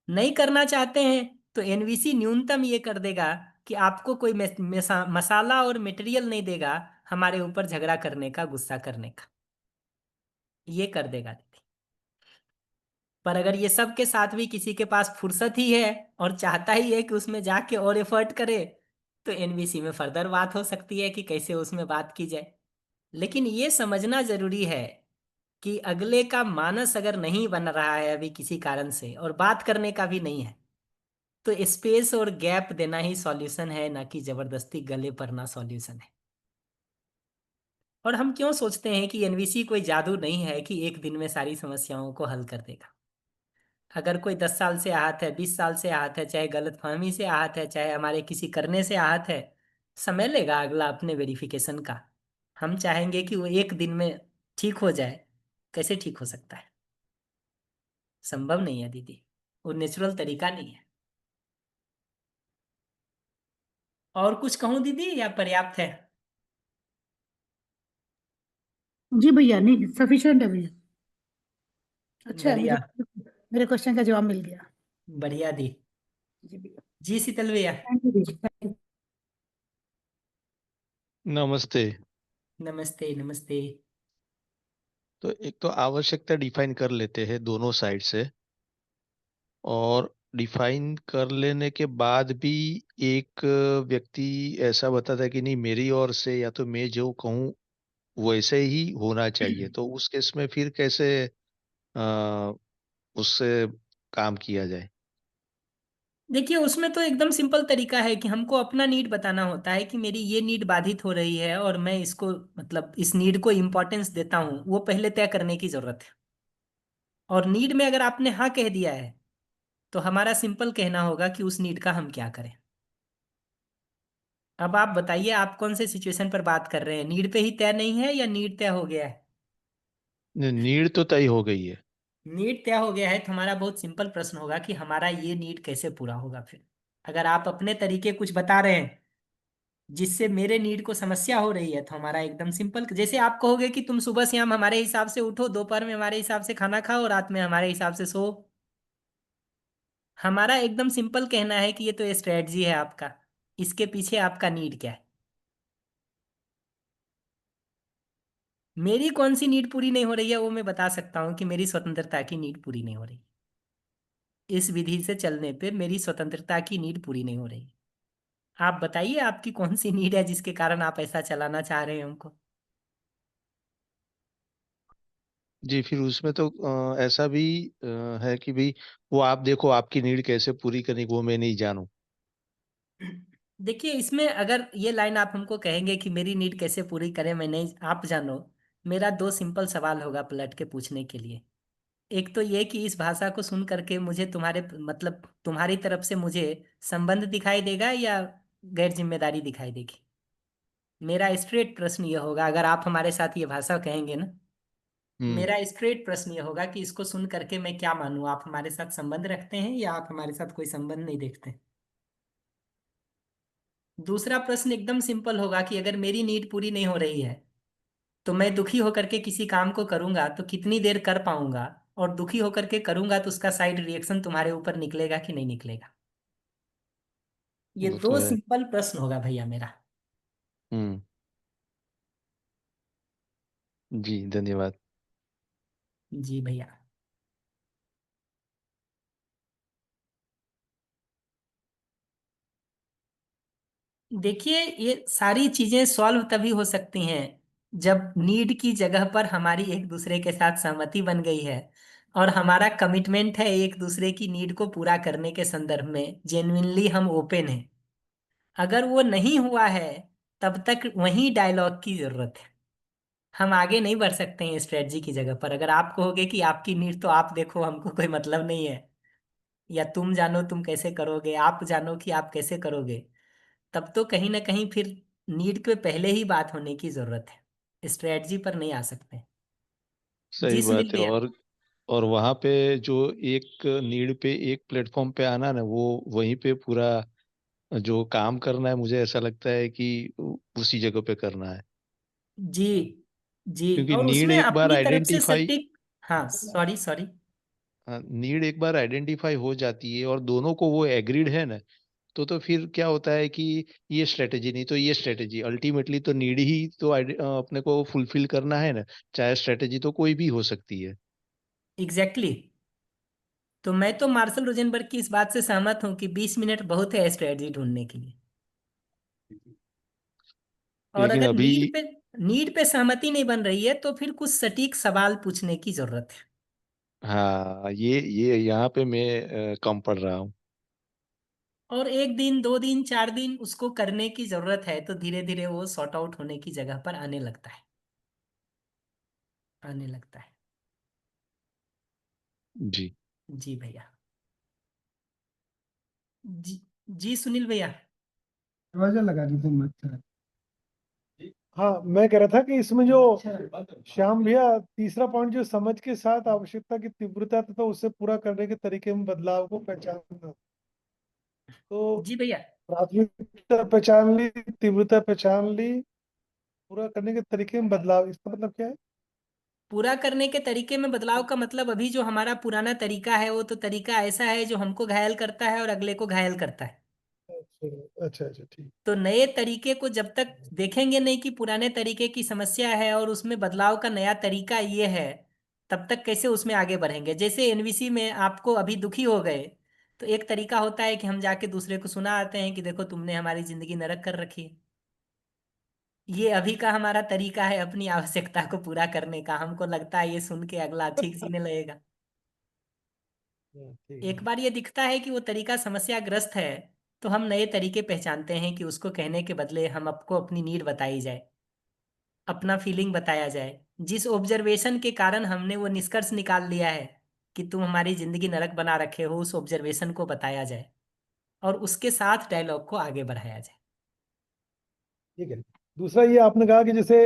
नहीं करना चाहते हैं तो एनवीसी न्यूनतम ये कर देगा कि आपको कोई मसाला और मटेरियल नहीं देगा हमारे ऊपर झगड़ा करने का, गुस्सा करने का। ये कर देगा दीदी। पर अगर ये सब के साथ भी किसी के पास फुर्सत ही है और चाहता ही है कि उसमें जाके और एफर्ट करे, तो एनवीसी में फर्दर बात हो सकती है कि कैसे उसमें बात की जाए। लेकिन ये समझना जरूरी है कि अगले का मानस अगर नहीं बन रहा है अभी किसी कारण से, और बात करने का भी नहीं है, तो स्पेस और गैप देना ही सॉल्यूशन है, ना कि जबरदस्ती गले पड़ना सॉल्यूशन है। और हम क्यों सोचते हैं कि एनवीसी कोई जादू नहीं है कि एक दिन में सारी समस्याओं को हल कर देगा। अगर कोई 10 साल से आहत है, 20 साल से आहत है, चाहे गलतफहमी से आहत है, चाहे हमारे किसी करने से आहत है, समय लेगा अगला अपने वेरिफिकेशन का। हम चाहेंगे कि वो एक दिन में ठीक हो जाए। कैसे ठीक हो सकता है? संभव नहीं है दीदी। वो नेचुरल तरीका नहीं है। और कुछ कहूँ दीदी या पर्याप्त है? जी भैया, नहीं सफिशिएंट है भैया। अच्छा है, मुझे बढ़िया। मेरे क्वेश्चन का जवाब मिल गया। बढ़िया दी। जी भैया, जी शीतल भैया। थैंक यू भैया, थैंक यू। नमस्ते। नमस्ते नमस्ते। तो एक तो आवश्यकता डिफाइन कर लेते हैं दोनों साइड से, और डिफाइन कर लेने के बाद भी एक व्यक्ति ऐसा बताता है कि नहीं, मेरी ओर से या तो मैं जो कहूँ वैसे ही होना चाहिए, तो उस केस में फिर कैसे आ, उससे काम किया जाए? देखिए, उसमें तो एकदम सिंपल तरीका है कि हमको अपना नीड बताना होता है कि मेरी ये नीड बाधित हो रही है और मैं इसको, मतलब इस नीड को इम्पोर्टेंस देता हूँ, वो पहले तय करने की जरूरत है। और नीड में अगर आपने हाँ कह दिया है तो हमारा सिंपल कहना होगा कि उस नीड का हम क्या करें। अब आप बताइए, आप कौन से सिचुएशन पर बात कर रहे हैं? नीड पे ही तय नहीं है या नीड तय हो गया है? नीड तो तय हो गई है। नीड तय हो गया है तो हमारा बहुत सिंपल प्रश्न होगा कि हमारा ये नीड कैसे पूरा होगा फिर। अगर आप अपने तरीके कुछ बता रहे हैं जिससे मेरे नीड को समस्या हो रही है, तो हमारा एकदम सिंपल, जैसे आप कहोगे कि तुम सुबह शाम हमारे हिसाब से उठो, दोपहर में हमारे हिसाब से खाना खाओ, रात में हमारे हिसाब से सो। हमारा एकदम सिंपल कहना है कि ये तो स्ट्रेटजी है आपका, इसके पीछे आपका नीड क्या है। मेरी कौन सी नीड पूरी नहीं हो रही है वो मैं बता सकता हूँ कि मेरी स्वतंत्रता की नीड पूरी नहीं हो रही। इस विधि से चलने पे मेरी स्वतंत्रता की नीड पूरी नहीं हो रही। आप बताइए आपकी कौन सी नीड है जिसके कारण आप ऐसा चलाना चाह रहे हैं हमको। जी, फिर उसमें तो ऐसा भी है कि भाई वो आप देखो, आपकी नीड कैसे पूरी करनी वो मैं नहीं जानूं। देखिए, इसमें अगर ये लाइन आप हमको कहेंगे कि मेरी नीड कैसे पूरी करें मैं नहीं, आप जानो, मेरा 2 सिंपल सवाल होगा पलट के पूछने के लिए। एक तो ये कि इस भाषा को सुन करके मुझे तुम्हारे, मतलब तुम्हारी तरफ से मुझे संबंध दिखाई देगा या गैर जिम्मेदारी दिखाई देगी। मेरा स्ट्रेट प्रश्न ये होगा, अगर आप हमारे साथ ये भाषा कहेंगे ना, हम्म। मेरा स्ट्रेट प्रश्न ये होगा कि इसको सुन करके मैं क्या मानूं, आप हमारे साथ संबंध रखते हैं या आप हमारे साथ कोई संबंध नहीं देखते। दूसरा प्रश्न एकदम सिंपल होगा कि अगर मेरी नीड पूरी नहीं हो रही है तो मैं दुखी होकर के किसी काम को करूंगा तो कितनी देर कर पाऊंगा, और दुखी होकर के करूंगा तो उसका साइड रिएक्शन तुम्हारे ऊपर निकलेगा कि नहीं निकलेगा। ये वो तो दो है। सिंपल प्रश्न होगा भैया मेरा। हम्म। जी धन्यवाद। जी भैया। देखिए, ये सारी चीजें सॉल्व तभी हो सकती हैं जब नीड की जगह पर हमारी एक दूसरे के साथ सहमति बन गई है और हमारा कमिटमेंट है एक दूसरे की नीड को पूरा करने के संदर्भ में जेन्युइनली हम ओपन हैं। अगर वो नहीं हुआ है तब तक वही डायलॉग की जरूरत है। हम आगे नहीं बढ़ सकते हैं स्ट्रेटजी की जगह पर। अगर आप कहोगे कि आपकी नीड तो आप देखो, हमको कोई मतलब नहीं है, या तुम जानो तुम कैसे करोगे, आप जानो कि आप कैसे करोगे, तब तो कहीं ना कहीं फिर नीड के पहले ही बात होने की जरूरत है, स्ट्रेटजी पर नहीं आ सकते। सही जी सुनील बात है। भैया। और वहां पे जो एक नीड पे एक प्लेटफॉर्म पे आना ना, वो वहीं पे पूरा जो काम करना है, मुझे ऐसा लगता है कि उसी जगह पे करना है। जी जी। क्योंकि और नीड उसमें एक बार अपनी तरफ से आइडेंटिफाई सटीक। हाँ, सॉरी सॉरी। नीड एक बार आइडेंटिफाई हो जाती है और दोनों को वो एग्रीड है ना, तो फिर क्या होता है कि ये स्ट्रेटेजी नहीं तो ये स्ट्रेटेजी, अल्टीमेटली तो नीड ही तो अपने को फुलफिल करना है ना, चाहे स्ट्रेटेजी तो कोई भी हो सकती है। एग्जैक्टली। तो मैं तो मार्शल रोजनबर्ग की इस बात से सहमत हूँ कि 20 मिनट बहुत है स्ट्रेटजी ढूंढने के लिए। और लेकिन अगर अभी नीड पे सहमति नहीं बन रही है तो फिर कुछ सटीक सवाल पूछने की जरूरत है। हाँ, ये यहाँ पे मैं कम पड़ रहा हूँ। और एक दिन, 2 दिन, 4 दिन उसको करने की जरूरत है, तो धीरे धीरे वो सॉर्ट आउट होने की जगह पर आने लगता है, आने लगता है। जी। जी भैया। जी। जी सुनील भैया। दरवाजा लगा दी तुम अच्छा। हाँ, मैं कह रहा था कि इसमें जो श्याम भैया तीसरा पॉइंट जो समझ के साथ आवश्यकता की तीव्रता तथा उसे पूरा करने के तरीके में बदलाव को पहचानना, तो जी भैया। प्राथमिकता पहचान ली, तीव्रता पहचान ली, पूरा करने के तरीके में बदलाव, इसका मतलब क्या है? पूरा करने के तरीके में बदलाव का मतलब अभी जो हमारा पुराना तरीका है वो तो तरीका ऐसा है जो हमको घायल करता है और अगले को घायल करता है। अच्छा अच्छा अच्छा, ठीक। तो नए तरीके को जब तक देखेंगे नहीं कि पुराने तरीके की समस्या है और उसमें बदलाव का नया तरीका ये है, तब तक कैसे उसमें आगे बढ़ेंगे। जैसे एनवीसी में आपको अभी दुखी हो गए, तो एक तरीका होता है कि हम जाके दूसरे को सुना आते हैं कि देखो तुमने हमारी जिंदगी नरक कर रखी है। ये अभी का हमारा तरीका है अपनी आवश्यकता को पूरा करने का। हमको लगता है ये सुन के अगला ठीक सीने लगेगा। ठीक एक है। बार ये दिखता है कि वो तरीका समस्याग्रस्त है, तो हम नए तरीके पहचानते हैं कि उसको कहने के बदले हम आपको अपनी नीड बताई जाए, अपना फीलिंग बताया जाए। जिस ऑब्जर्वेशन के कारण हमने वो निष्कर्ष निकाल लिया है कि तुम हमारी जिंदगी नरक बना रखे हो, उस ऑब्जर्वेशन को बताया जाए और उसके साथ डायलॉग को आगे बढ़ाया जाए। ठीक है। दूसरा ये आपने कहा कि जैसे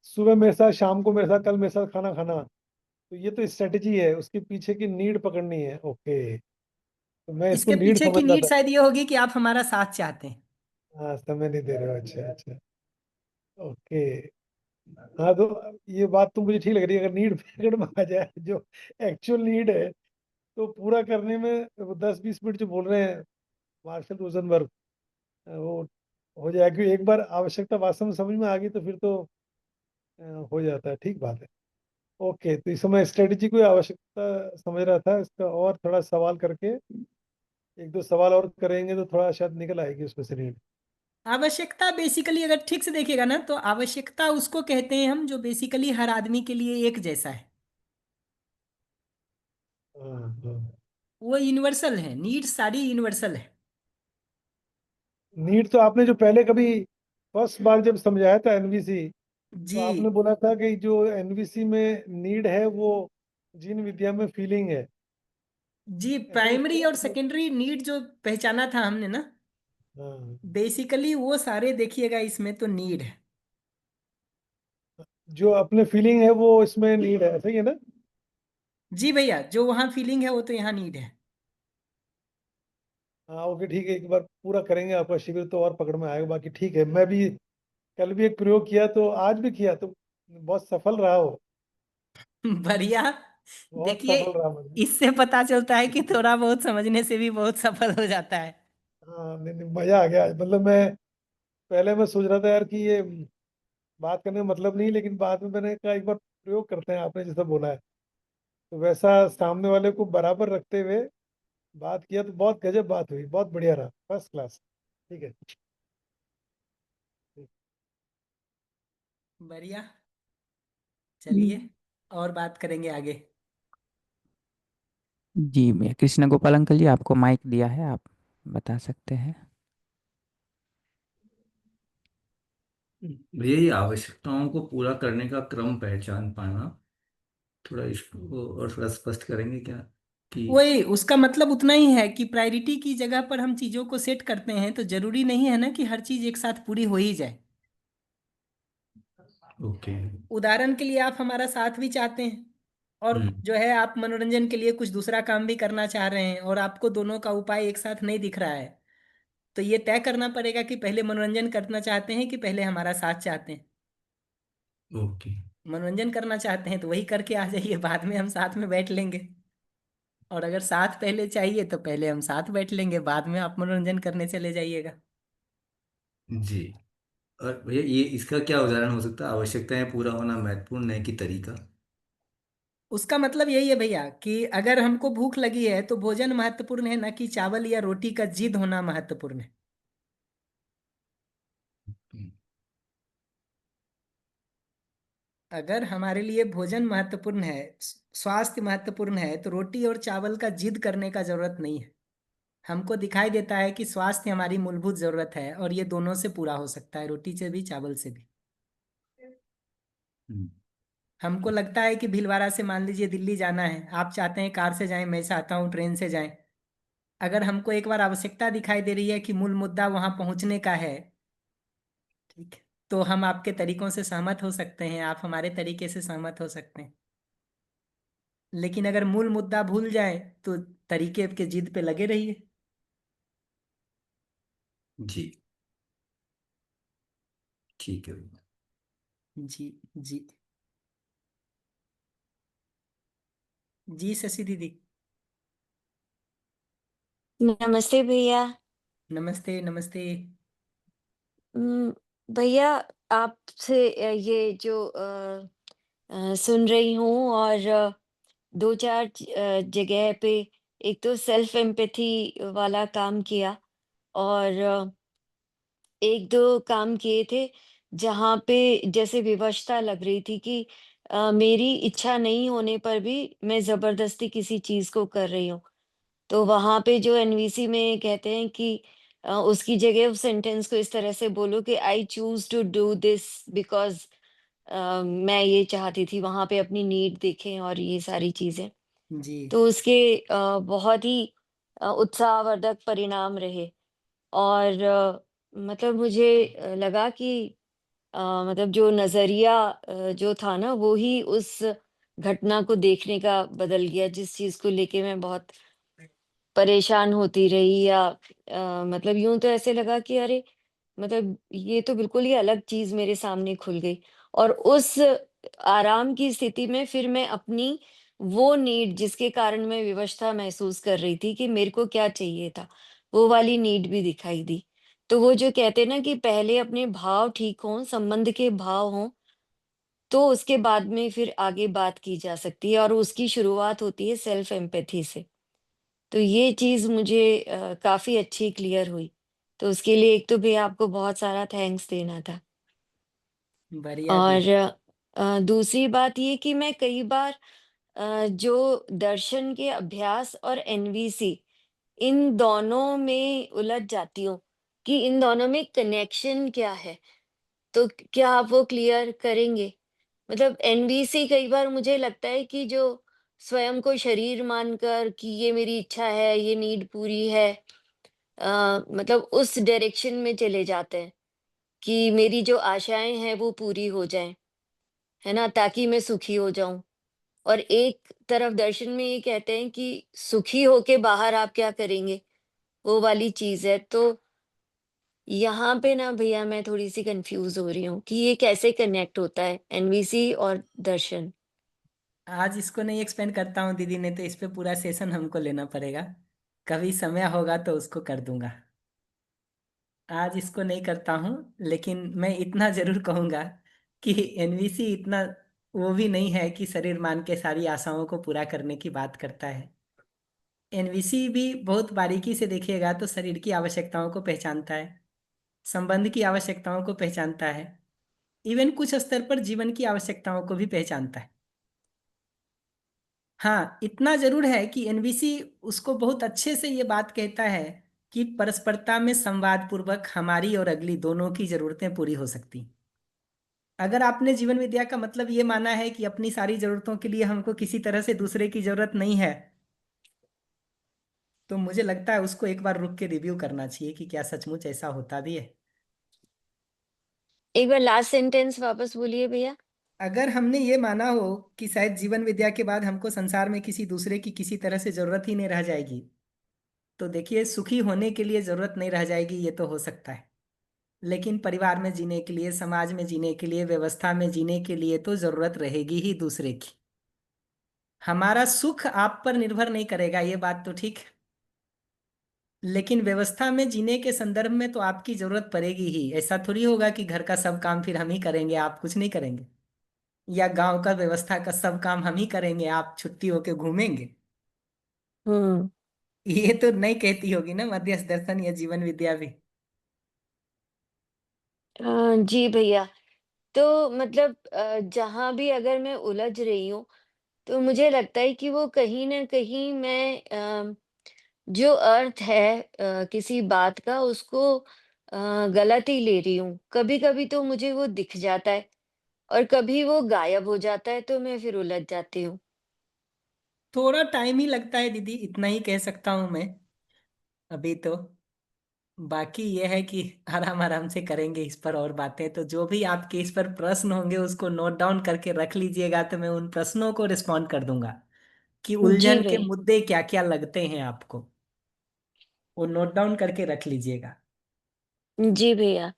सुबह मेरे साथ, शाम को मेरे साथ, कल मेरे साथ खाना खाना, तो ये तो स्ट्रेटेजी है, उसके पीछे की नीड पकड़नी है। ओके, तो मैं इसको इसके नीड पीछे की समझ रहा नीड था। शायद ये होगी कि आप हमारा साथ चाहते हैं। हाँ, समय नहीं दे रहे हो, अच्छा अच्छा। ओके। हाँ, तो ये बात तो मुझे ठीक लग रही है। अगर नीड पकड़ में आ जाए, जो एक्चुअल नीड है, तो पूरा करने में वो 10-20 मिनट जो बोल रहे हैं मार्शल रोजनबर्ग, वो हो जाए। क्योंकि एक बार आवश्यकता वास्तव में समझ में आ गई तो फिर तो अ, हो जाता है। ठीक बात है। ओके, तो इस समय स्ट्रेटेजी को आवश्यकता समझ रहा था। इसका और थोड़ा सवाल करके, एक दो सवाल और करेंगे तो थोड़ा शायद निकल आएगी उसमें से नीड। आवश्यकता बेसिकली अगर ठीक से देखिएगा ना, तो आवश्यकता उसको कहते हैं हम जो बेसिकली हर आदमी के लिए एक जैसा है। हाँ हाँ। वो यूनिवर्सल है, नीड सारी यूनिवर्सल है। नीड तो आपने जो पहले कभी फर्स्ट बार जब समझाया था एनवीसी, तो जी। आपने बोला था कि जो एनवीसी में नीड है वो जीन विद्या में फीलिंग है। जी, ऐसा कुछ प्राइमरी और था? सेकेंडरी नीड जो पहचाना था हमने ना, हाँ, बेसिकली वो सारे देखिएगा इसमें तो नीड है। जो अपने फीलिंग है वो इसमें नीड है, सही है ना? जी भैया, जो वहाँ फीलिंग है वो तो यहाँ नीड है। हाँ, ओके, ठीक है। एक बार पूरा करेंगे आपका शिविर तो और पकड़ में आएगा। बाकी ठीक है, मैं भी कल भी एक प्रयोग किया तो आज भी किया तो बहुत सफल रहा हो। बढ़िया। बहुत देखिए, सफल रहा मुझे। इससे पता चलता है कि थोड़ा बहुत समझने से भी बहुत सफल हो जाता है। हाँ नहीं नहीं, मजा आ गया। मतलब मैं पहले मैं सोच रहा था यार कि ये बात करने में मतलब नहीं, लेकिन बाद में मैंने कहा एक बार प्रयोग करते हैं, आपने जैसा बोला है तो वैसा सामने वाले को बराबर रखते हुए बात किया, तो बहुत गजब बात हुई, बहुत बढ़िया रहा, फर्स्ट क्लास। ठीक है। बढ़िया। चलिए और बात करेंगे आगे। जी, मैं कृष्ण गोपाल अंकल जी, आपको माइक दिया है, आप बता सकते हैं। भैया ये आवश्यकताओं को पूरा करने का क्रम पहचान पाना, थोड़ा इसको और थोड़ा स्पष्ट करेंगे क्या कि। वही उसका मतलब उतना ही है कि प्रायोरिटी की जगह पर हम चीजों को सेट करते हैं, तो जरूरी नहीं है ना कि हर चीज एक साथ पूरी हो ही जाए। ओके। उदाहरण के लिए आप हमारा साथ भी चाहते हैं, और हम्म। जो है आप मनोरंजन के लिए कुछ दूसरा काम भी करना चाह रहे हैं, और आपको दोनों का उपाय एक साथ नहीं दिख रहा है। तो ये तय करना पड़ेगा कि पहले मनोरंजन करना चाहते हैं कि पहले हमारा साथ चाहते हैं। ओके। मनोरंजन करना चाहते हैं तो वही करके आ जाइए, बाद में हम साथ में बैठ लेंगे। और अगर साथ पहले चाहिए तो पहले हम साथ बैठ लेंगे, बाद में आप मनोरंजन करने चले जाइएगा। जी। और भैया ये इसका क्या उदाहरण हो सकता है, आवश्यकताएं पूरा होना महत्वपूर्ण है कि तरीका। उसका मतलब यही है भैया कि अगर हमको भूख लगी है तो भोजन महत्वपूर्ण है, ना कि चावल या रोटी का जिद होना महत्वपूर्ण है। हम्म। अगर हमारे लिए भोजन महत्वपूर्ण है, स्वास्थ्य महत्वपूर्ण है, तो रोटी और चावल का जिद करने का जरूरत नहीं है। हमको दिखाई देता है कि स्वास्थ्य हमारी मूलभूत जरूरत है, और ये दोनों से पूरा हो सकता है, रोटी से भी चावल से भी। हम्म। हमको लगता है कि भीलवाड़ा से मान लीजिए दिल्ली जाना है, आप चाहते हैं कार से जाएं, मैं चाहता हूँ ट्रेन से जाएं। अगर हमको एक बार आवश्यकता दिखाई दे रही है कि मूल मुद्दा वहां पहुंचने का है, ठीक है, तो हम आपके तरीकों से सहमत हो सकते हैं, आप हमारे तरीके से सहमत हो सकते हैं। लेकिन अगर मूल मुद्दा भूल जाए तो तरीके के जिद पे लगे रहिए। जी। ठीक है भैया। जी। जी। जी शशि दीदी। नमस्ते भैया। नमस्ते नमस्ते। उम, भैया आपसे ये जो सुन रही हूँ और 2-4 जगह पे एक तो सेल्फ एम्पैथी वाला काम किया, और 1-2 काम किए थे जहाँ पे जैसे विवशता लग रही थी कि मेरी इच्छा नहीं होने पर भी मैं ज़बरदस्ती किसी चीज़ को कर रही हूँ। तो वहाँ पे जो एनवीसी में कहते हैं कि उसकी जगह उस सेंटेंस को इस तरह से बोलो कि I choose to do this because मैं ये चाहती थी, वहाँ पे अपनी नीड देखें और ये सारी चीज़ें। जी। तो उसके बहुत ही उत्साहवर्धक परिणाम रहे, और मतलब मुझे लगा कि अ, मतलब जो नज़रिया जो था ना वो ही उस घटना को देखने का बदल गया, जिस चीज़ को लेके मैं बहुत परेशान होती रही, या मतलब यूँ तो ऐसे लगा कि अरे! मतलब ये तो बिल्कुल ही अलग चीज़ मेरे सामने खुल गई, और उस आराम की स्थिति में फिर मैं अपनी वो नीड जिसके कारण मैं विवशता महसूस कर रही थी कि मेरे को क्या चाहिए था, वो वाली नीड भी दिखाई दी। तो वो जो कहते हैं ना कि पहले अपने भाव ठीक हों, संबंध के भाव हों, तो उसके बाद में फिर आगे बात की जा सकती है, और उसकी शुरुआत होती है सेल्फ एम्पैथी से। तो ये चीज़ मुझे काफ़ी अच्छी क्लियर हुई। तो उसके लिए एक तो भैया आपको बहुत सारा थैंक्स देना था। बढ़िया जी। और दूसरी बात ये कि मैं कई बार जो दर्शन के अभ्यास और एनवीसी, इन दोनों में उलझ जाती हूँ कि इन दोनों में कनेक्शन क्या है? तो क्या आप वो क्लियर करेंगे? मतलब एनवीसी कई बार मुझे लगता है कि जो स्वयं को शरीर मानकर कि ये मेरी इच्छा है, ये नीड पूरी है, मतलब उस डायरेक्शन में चले जाते हैं कि मेरी जो आशाएँ हैं वो पूरी हो जाएँ, है ना? ताकि मैं सुखी हो जाऊँ। और एक तरफ दर्शन में ये कहते हैं कि सुखी होके बाहर आप क्या करेंगे? वो वाली चीज़ है। तो यहाँ पे ना भैया मैं थोड़ी-सी कन्फ्यूज़ हो रही हूँ कि ये कैसे कनेक्ट होता है एनवीसी और दर्शन? आज इसको नहीं एक्सप्लेन करता हूँ दीदी, ने तो इस पे पूरा सेशन हमको लेना पड़ेगा। कभी समय होगा तो उसको कर दूंगा। आज इसको नहीं करता हूँ, लेकिन मैं इतना जरूर कहूंगा कि एनवीसी इतना वो भी नहीं है कि शरीर मान के सारी आशाओं को पूरा करने की बात करता है। एनवीसी भी बहुत बारीकी से देखिएगा तो शरीर की आवश्यकताओं को पहचानता है, संबंध की आवश्यकताओं को पहचानता है, इवन कुछ स्तर पर जीवन की आवश्यकताओं को भी पहचानता है। हाँ, इतना जरूर है कि एनवीसी उसको बहुत अच्छे से ये बात कहता है कि परस्परता में संवाद पूर्वक हमारी और अगली दोनों की जरूरतें पूरी हो सकती। अगर आपने जीवन विद्या का मतलब ये माना है कि अपनी सारी जरूरतों के लिए हमको किसी तरह से दूसरे की जरूरत नहीं है, तो मुझे लगता है उसको एक बार रुक के रिव्यू करना चाहिए कि क्या सचमुच ऐसा होता भी है। एक बार लास्ट सेंटेंस वापस बोलिए भैया। अगर हमने ये माना हो कि शायद जीवन विद्या के बाद हमको संसार में किसी दूसरे की किसी तरह से जरूरत ही नहीं रह जाएगी, तो देखिए सुखी होने के लिए जरूरत नहीं रह जाएगी, ये तो हो सकता है, लेकिन परिवार में जीने के लिए, समाज में जीने के लिए, व्यवस्था में जीने के लिए तो जरूरत रहेगी ही दूसरे की। हमारा सुख आप पर निर्भर नहीं करेगा, ये बात तो ठीक है, लेकिन व्यवस्था में जीने के संदर्भ में तो आपकी जरूरत पड़ेगी ही। ऐसा थोड़ी होगा कि घर का सब काम फिर हम ही करेंगे, आप कुछ नहीं करेंगे, या गांव का व्यवस्था का सब काम हम ही करेंगे, आप छुट्टी होके घूमेंगे। हम्म। ये तो नहीं कहती होगी ना मध्यस्थ दर्शन या जीवन विद्या भी। जी भैया। तो मतलब जहाँ भी अगर मैं उलझ रही हूँ, तो मुझे लगता है कि वो कहीं न कहीं मैं जो अर्थ है किसी बात का उसको गलत ही ले रही हूँ। कभी-कभी तो मुझे वो दिख जाता है और कभी वो गायब हो जाता है, तो मैं फिर उलझ जाती हूँ। थोड़ा टाइम ही लगता है दीदी, इतना ही कह सकता हूं मैं अभी तो। बाकी ये है कि आराम आराम से करेंगे इस पर और बातें, तो जो भी आपके इस पर प्रश्न होंगे उसको नोट डाउन करके रख लीजिएगा, तो मैं उन प्रश्नों को रिस्पॉन्ड कर दूंगा कि जी उलझन के भैया। मुद्दे क्या क्या लगते हैं आपको, वो नोट डाउन करके रख लीजिएगा। जी भैया।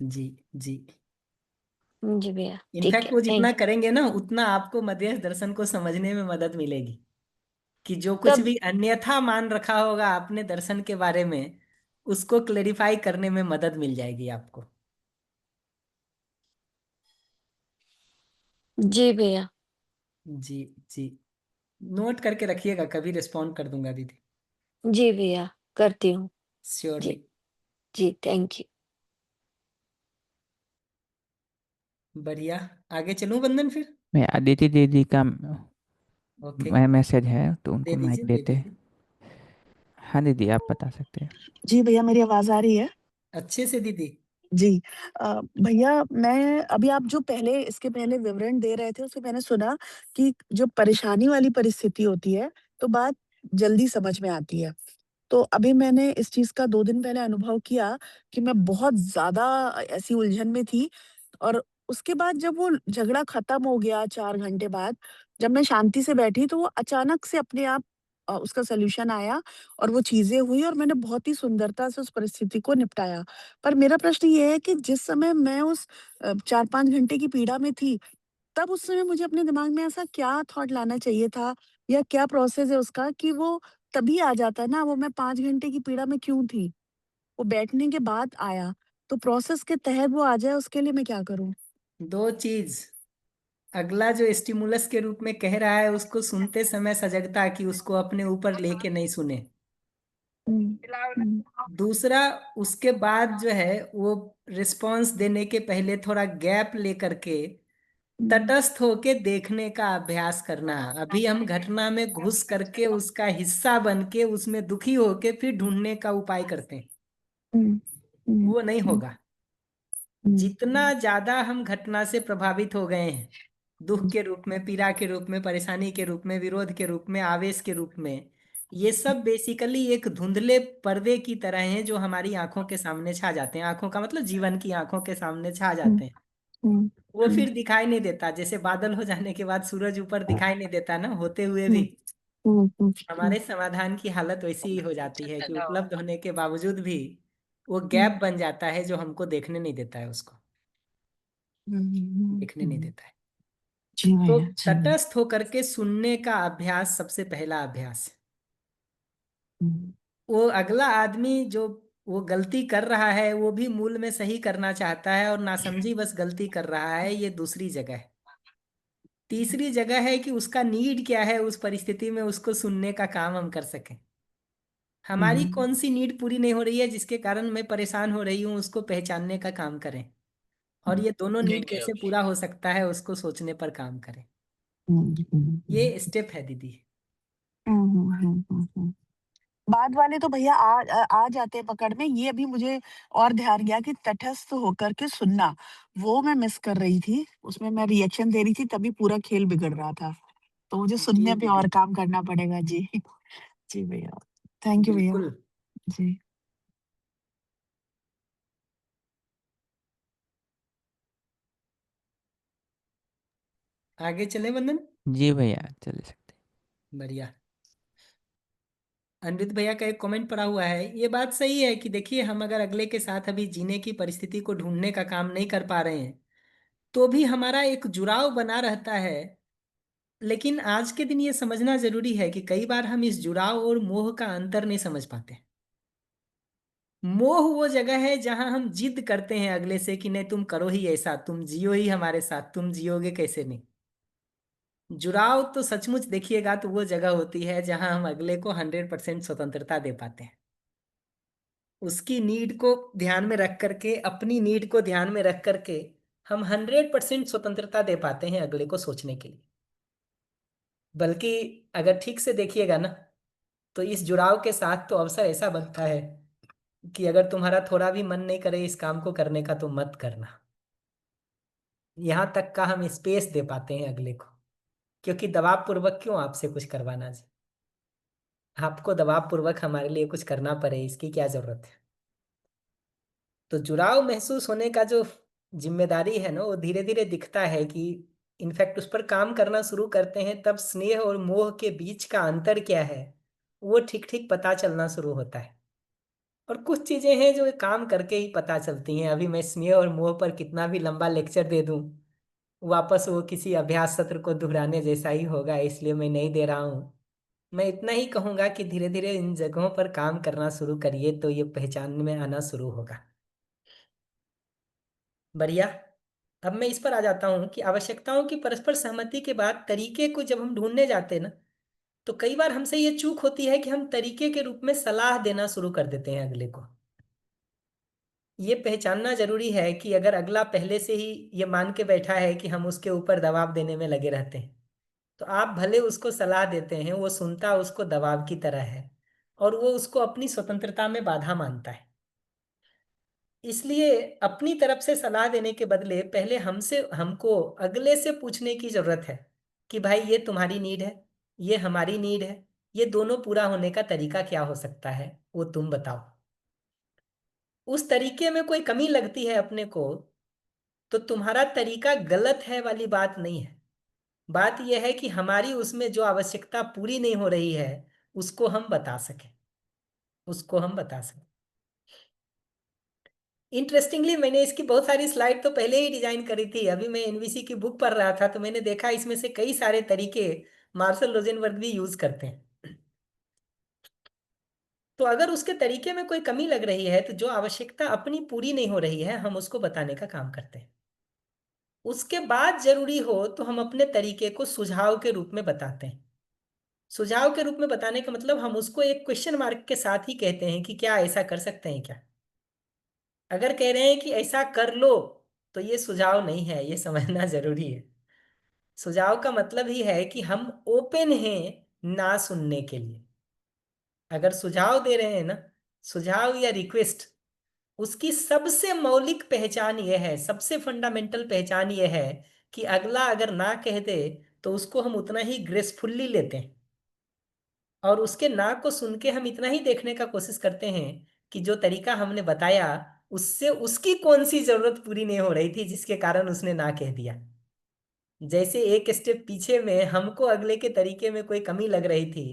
जी जी। जी भैया, ठीक इनफैक्ट है, वो जितना थैंक यू। करेंगे ना उतना आपको मध्यस्थ दर्शन को समझने में मदद मिलेगी, कि जो कुछ कब भी अन्यथा मान रखा होगा आपने दर्शन के बारे में, उसको क्लेरिफाई करने में मदद मिल जाएगी आपको। जी भैया। जी जी। नोट करके रखिएगा, कभी रिस्पॉन्ड कर दूंगा दीदी। जी भैया, करती हूँ। जी, श्योरली। जी, थैंक यू। बढ़िया। आगे चलूं वंदन फिर? मैं अदिति दीदी का ओके। मैसेज है तो उनको माइक दे देते हैं। दीजिए। हाँ दीदी, आप बता सकते हैं। जी भैया, मेरी आवाज आ रही है? अच्छे से दीदी। जी। भैया, मैं अभी आप जो पहले इसके पहले विवरण दे रहे थे उसमें मैंने सुना कि जो परेशानी वाली परिस्थिति होती है तो बात जल्दी समझ में आती है। तो अभी मैंने इस चीज का 2 दिन पहले अनुभव किया कि मैं बहुत ज्यादा ऐसी उलझन में थी और उसके बाद जब वो झगड़ा खत्म हो गया 4 घंटे बाद, जब मैं शांति से बैठी तो वो अचानक से अपने आप उसका सॉल्यूशन आया और वो चीज़ें हुई और मैंने बहुत ही सुंदरता से उस परिस्थिति को निपटाया। पर मेरा प्रश्न ये है कि जिस समय मैं उस 4-5 घंटे की पीड़ा में थी, तब उस समय मुझे अपने दिमाग में ऐसा क्या थॉट लाना चाहिए था या क्या प्रोसेस है उसका कि वो तभी आ जाता है ना, वो मैं 5 घंटे की पीड़ा में क्यों थी? वो बैठने के बाद आया, तो प्रोसेस के तहत वो आ जाए उसके लिए मैं क्या करूँ? दो चीज, अगला जो स्टिमुलस के रूप में कह रहा है उसको सुनते समय सजगता, कि उसको अपने ऊपर लेके नहीं सुने। हुँ, हुँ, दूसरा, उसके बाद जो है वो रिस्पॉन्स देने के पहले थोड़ा गैप लेकर के हुँ, तटस्थ होके देखने का अभ्यास करना। अभी हम घटना में घुस करके उसका हिस्सा बन के उसमें दुखी होके फिर ढूंढने का उपाय करते हैं, हुँ, हुँ, वो नहीं हुँ, होगा। हुँ, जितना ज्यादा हम घटना से प्रभावित हो गए हैं, दुख के रूप में, पीड़ा के रूप में, परेशानी के रूप में, विरोध के रूप में, आवेश के रूप में, ये सब बेसिकली एक धुंधले पर्दे की तरह हैं जो हमारी आंखों के सामने छा जाते हैं। आंखों का मतलब जीवन की आंखों के सामने छा हुँ, जाते हैं। हुँ, वो हुँ, फिर दिखाई नहीं देता, जैसे बादल हो जाने के बाद सूरज ऊपर दिखाई नहीं देता ना, होते हुए भी। हुँ, हुँ, हुँ, हुँ, हमारे समाधान की हालत वैसी ही हो जाती है कि उपलब्ध होने के बावजूद भी वो हुँ, गैप बन जाता है जो हमको देखने नहीं देता है, उसको हुँ, हुँ, दिखने नहीं हुँ। देता है। जी तो भैया, जी भैया। तटस्थ होकर के सुनने का अभ्यास सबसे पहला अभ्यास है। हुँ, वो अगला आदमी जो वो गलती कर रहा है, वो भी मूल में सही करना चाहता है और नासमझी बस गलती कर रहा है, ये दूसरी जगह है। तीसरी जगह है कि उसका नीड क्या है उस परिस्थिति में, उसको सुनने का काम हम कर सकें। हमारी कौन सी नीड पूरी नहीं हो रही है जिसके कारण मैं परेशान हो रही हूँ, उसको पहचानने का काम करें। और ये दोनों नीड कैसे पूरा हो सकता है उसको सोचने पर काम करें। ये स्टेप है दीदी। बाद वाले तो भैया आ जाते हैं पकड़ में। ये अभी मुझे और ध्यान गया कि तटस्थ होकर के सुनना, वो मैं मिस कर रही थी। उसमें मैं रिएक्शन दे रही थी, तभी पूरा खेल बिगड़ रहा था। तो मुझे जी सुनने पे और दीदी, काम करना पड़ेगा जी। जी भैया, थैंक यू भैया बिल्कुल। जी। आगे चले वंदन। जी भैया, चल सकते। बढ़िया। अनिरुद्ध भैया का एक कमेंट पड़ा हुआ है, ये बात सही है कि देखिए हम अगर अगले के साथ अभी जीने की परिस्थिति को ढूंढने का काम नहीं कर पा रहे हैं तो भी हमारा एक जुड़ाव बना रहता है। लेकिन आज के दिन ये समझना जरूरी है कि कई बार हम इस जुड़ाव और मोह का अंतर नहीं समझ पाते। मोह वो जगह है जहां हम जिद करते हैं अगले से कि नहीं तुम करो ही ऐसा, तुम जियो ही हमारे साथ, तुम जियोगे कैसे नहीं। जुड़ाव तो सचमुच देखिएगा तो वो जगह होती है जहां हम अगले को 100% स्वतंत्रता दे पाते हैं। उसकी नीड को ध्यान में रख करके, अपनी नीड को ध्यान में रख करके हम 100% स्वतंत्रता दे पाते हैं अगले को सोचने के लिए। बल्कि अगर ठीक से देखिएगा ना तो इस जुड़ाव के साथ तो अवसर ऐसा बनता है कि अगर तुम्हारा थोड़ा भी मन नहीं करे इस काम को करने का तो मत करना। यहाँ तक का हम स्पेस दे पाते हैं अगले को, क्योंकि दबाव पूर्वक क्यों आपसे कुछ करवाना जी। आपको दबाव पूर्वक हमारे लिए कुछ करना पड़े इसकी क्या जरूरत है। तो जुड़ाव महसूस होने का जो जिम्मेदारी है ना वो धीरे धीरे दिखता है कि इनफैक्ट उस पर काम करना शुरू करते हैं तब स्नेह और मोह के बीच का अंतर क्या है वो ठीक ठीक पता चलना शुरू होता है। और कुछ चीजें हैं जो काम करके ही पता चलती हैं। अभी मैं स्नेह और मोह पर कितना भी लंबा लेक्चर दे दूं वापस वो किसी अभ्यास सत्र को दोहराने जैसा ही होगा, इसलिए मैं नहीं दे रहा हूँ। मैं इतना ही कहूंगा कि धीरे धीरे इन जगहों पर काम करना शुरू करिए तो ये पहचान में आना शुरू होगा। बढ़िया। अब मैं इस पर आ जाता हूँ कि आवश्यकताओं की परस्पर सहमति के बाद तरीके को जब हम ढूंढने जाते हैं ना तो कई बार हमसे ये चूक होती है कि हम तरीके के रूप में सलाह देना शुरू कर देते हैं अगले को। ये पहचानना जरूरी है कि अगर अगला पहले से ही ये मान के बैठा है कि हम उसके ऊपर दबाव देने में लगे रहते हैं तो आप भले उसको सलाह देते हैं, वो सुनता उसको दबाव की तरह है और वो उसको अपनी स्वतंत्रता में बाधा मानता है। इसलिए अपनी तरफ से सलाह देने के बदले पहले हमको अगले से पूछने की जरूरत है कि भाई ये तुम्हारी नीड है, ये हमारी नीड है, ये दोनों पूरा होने का तरीका क्या हो सकता है वो तुम बताओ। उस तरीके में कोई कमी लगती है अपने को तो तुम्हारा तरीका गलत है वाली बात नहीं है। बात यह है कि हमारी उसमें जो आवश्यकता पूरी नहीं हो रही है उसको हम बता सकें, उसको हम बता सकें। इंटरेस्टिंगली मैंने इसकी बहुत सारी स्लाइड तो पहले ही डिजाइन करी थी। अभी मैं एनवीसी की बुक पढ़ रहा था तो मैंने देखा इसमें से कई सारे तरीके मार्शल रोजेनबर्ग भी यूज करते हैं। तो अगर उसके तरीके में कोई कमी लग रही है तो जो आवश्यकता अपनी पूरी नहीं हो रही है हम उसको बताने का काम करते हैं। उसके बाद जरूरी हो तो हम अपने तरीके को सुझाव के रूप में बताते हैं। सुझाव के रूप में बताने का मतलब हम उसको एक क्वेश्चन मार्क के साथ ही कहते हैं कि क्या ऐसा कर सकते हैं क्या। अगर कह रहे हैं कि ऐसा कर लो तो ये सुझाव नहीं है, ये समझना जरूरी है। सुझाव का मतलब ही है कि हम ओपन हैं ना सुनने के लिए। अगर सुझाव दे रहे हैं ना, सुझाव या रिक्वेस्ट, उसकी सबसे मौलिक पहचान यह है, सबसे फंडामेंटल पहचान यह है कि अगला अगर ना कह दे तो उसको हम उतना ही ग्रेसफुल्ली लेते हैं और उसके ना को सुन के हम इतना ही देखने का कोशिश करते हैं कि जो तरीका हमने बताया उससे उसकी कौन सी जरूरत पूरी नहीं हो रही थी जिसके कारण उसने ना कह दिया। जैसे एक स्टेप पीछे में हमको अगले के तरीके में कोई कमी लग रही थी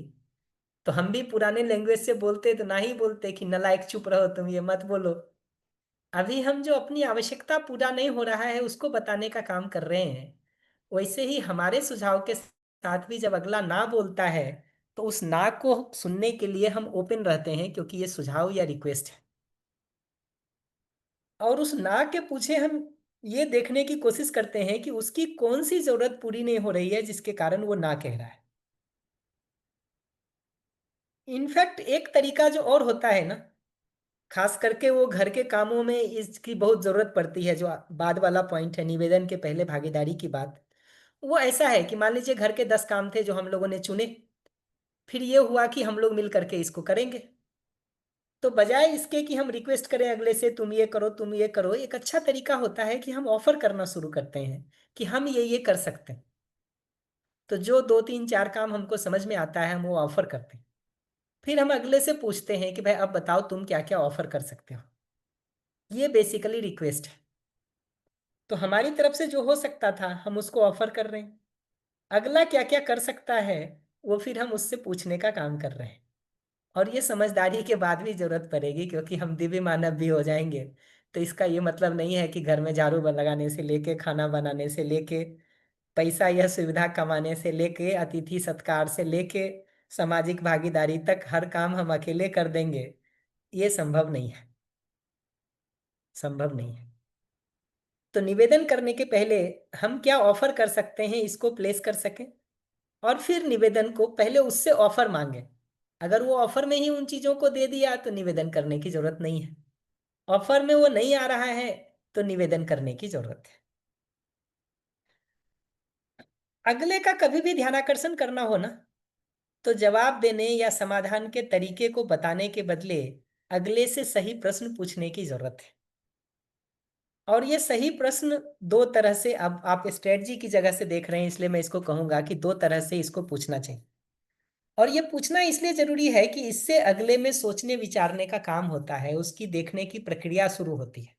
तो हम भी पुराने लैंग्वेज से बोलते तो ना ही बोलते कि नालायक चुप रहो तुम ये मत बोलो। अभी हम जो अपनी आवश्यकता पूरा नहीं हो रहा है उसको बताने का काम कर रहे हैं। वैसे ही हमारे सुझाव के साथ भी जब अगला ना बोलता है तो उस ना को सुनने के लिए हम ओपन रहते हैं क्योंकि ये सुझाव या रिक्वेस्ट है। और उस ना के पीछे हम ये देखने की कोशिश करते हैं कि उसकी कौन सी जरूरत पूरी नहीं हो रही है जिसके कारण वो ना कह रहा है। इनफैक्ट एक तरीका जो और होता है ना, खास करके वो घर के कामों में इसकी बहुत जरूरत पड़ती है, जो बाद वाला पॉइंट है निवेदन के पहले भागीदारी की बात। वो ऐसा है कि मान लीजिए घर के 10 काम थे जो हम लोगों ने चुने, फिर ये हुआ कि हम लोग मिल करके इसको करेंगे। तो बजाय इसके कि हम रिक्वेस्ट करें अगले से तुम ये करो तुम ये करो, एक अच्छा तरीका होता है कि हम ऑफर करना शुरू करते हैं कि हम ये कर सकते हैं। तो जो 2 3 4 काम हमको समझ में आता है हम वो ऑफर करते हैं। फिर हम अगले से पूछते हैं कि भाई अब बताओ तुम क्या क्या ऑफर कर सकते हो। ये बेसिकली रिक्वेस्ट है। तो हमारी तरफ से जो हो सकता था हम उसको ऑफर कर रहे हैं, अगला क्या क्या कर सकता है वो फिर हम उससे पूछने का काम कर रहे हैं। और ये समझदारी के बाद भी जरूरत पड़ेगी क्योंकि हम दिव्य मानव भी हो जाएंगे। तो इसका ये मतलब नहीं है कि घर में झाड़ू लगाने से लेके खाना बनाने से लेके पैसा या सुविधा कमाने से लेके अतिथि सत्कार से लेके सामाजिक भागीदारी तक हर काम हम अकेले कर देंगे। ये संभव नहीं है, संभव नहीं है। तो निवेदन करने के पहले हम क्या ऑफर कर सकते हैं इसको प्लेस कर सकें, और फिर निवेदन को पहले उससे ऑफर मांगे। अगर वो ऑफर में ही उन चीजों को दे दिया तो निवेदन करने की जरूरत नहीं है। ऑफर में वो नहीं आ रहा है तो निवेदन करने की जरूरत है। अगले का कभी भी ध्यानाकर्षण करना हो ना, तो जवाब देने या समाधान के तरीके को बताने के बदले अगले से सही प्रश्न पूछने की जरूरत है। और ये सही प्रश्न दो तरह से, अब आप स्ट्रेटजी की जगह से देख रहे हैं इसलिए मैं इसको कहूंगा कि दो तरह से इसको पूछना चाहिए। और ये पूछना इसलिए जरूरी है कि इससे अगले में सोचने विचारने का काम होता है, उसकी देखने की प्रक्रिया शुरू होती है।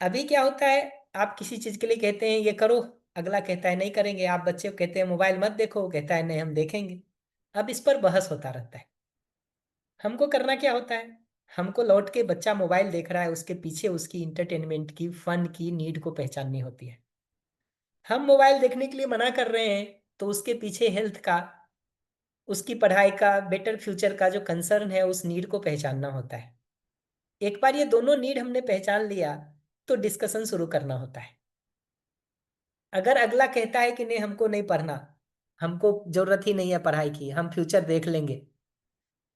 अभी क्या होता है, आप किसी चीज के लिए कहते हैं ये करो, अगला कहता है नहीं करेंगे। आप बच्चे को कहते हैं मोबाइल मत देखो, वो कहता है नहीं हम देखेंगे। अब इस पर बहस होता रहता है। हमको करना क्या होता है, हमको लौट के बच्चा मोबाइल देख रहा है उसके पीछे उसकी इंटरटेनमेंट की फन की नीड को पहचाननी होती है। हम मोबाइल देखने के लिए मना कर रहे हैं तो उसके पीछे हेल्थ का, उसकी पढ़ाई का, बेटर फ्यूचर का जो कंसर्न है उस नीड को पहचानना होता है। एक बार ये दोनों नीड हमने पहचान लिया तो डिस्कशन शुरू करना होता है। अगर अगला कहता है कि नहीं हमको नहीं पढ़ना, हमको जरूरत ही नहीं है पढ़ाई की, हम फ्यूचर देख लेंगे,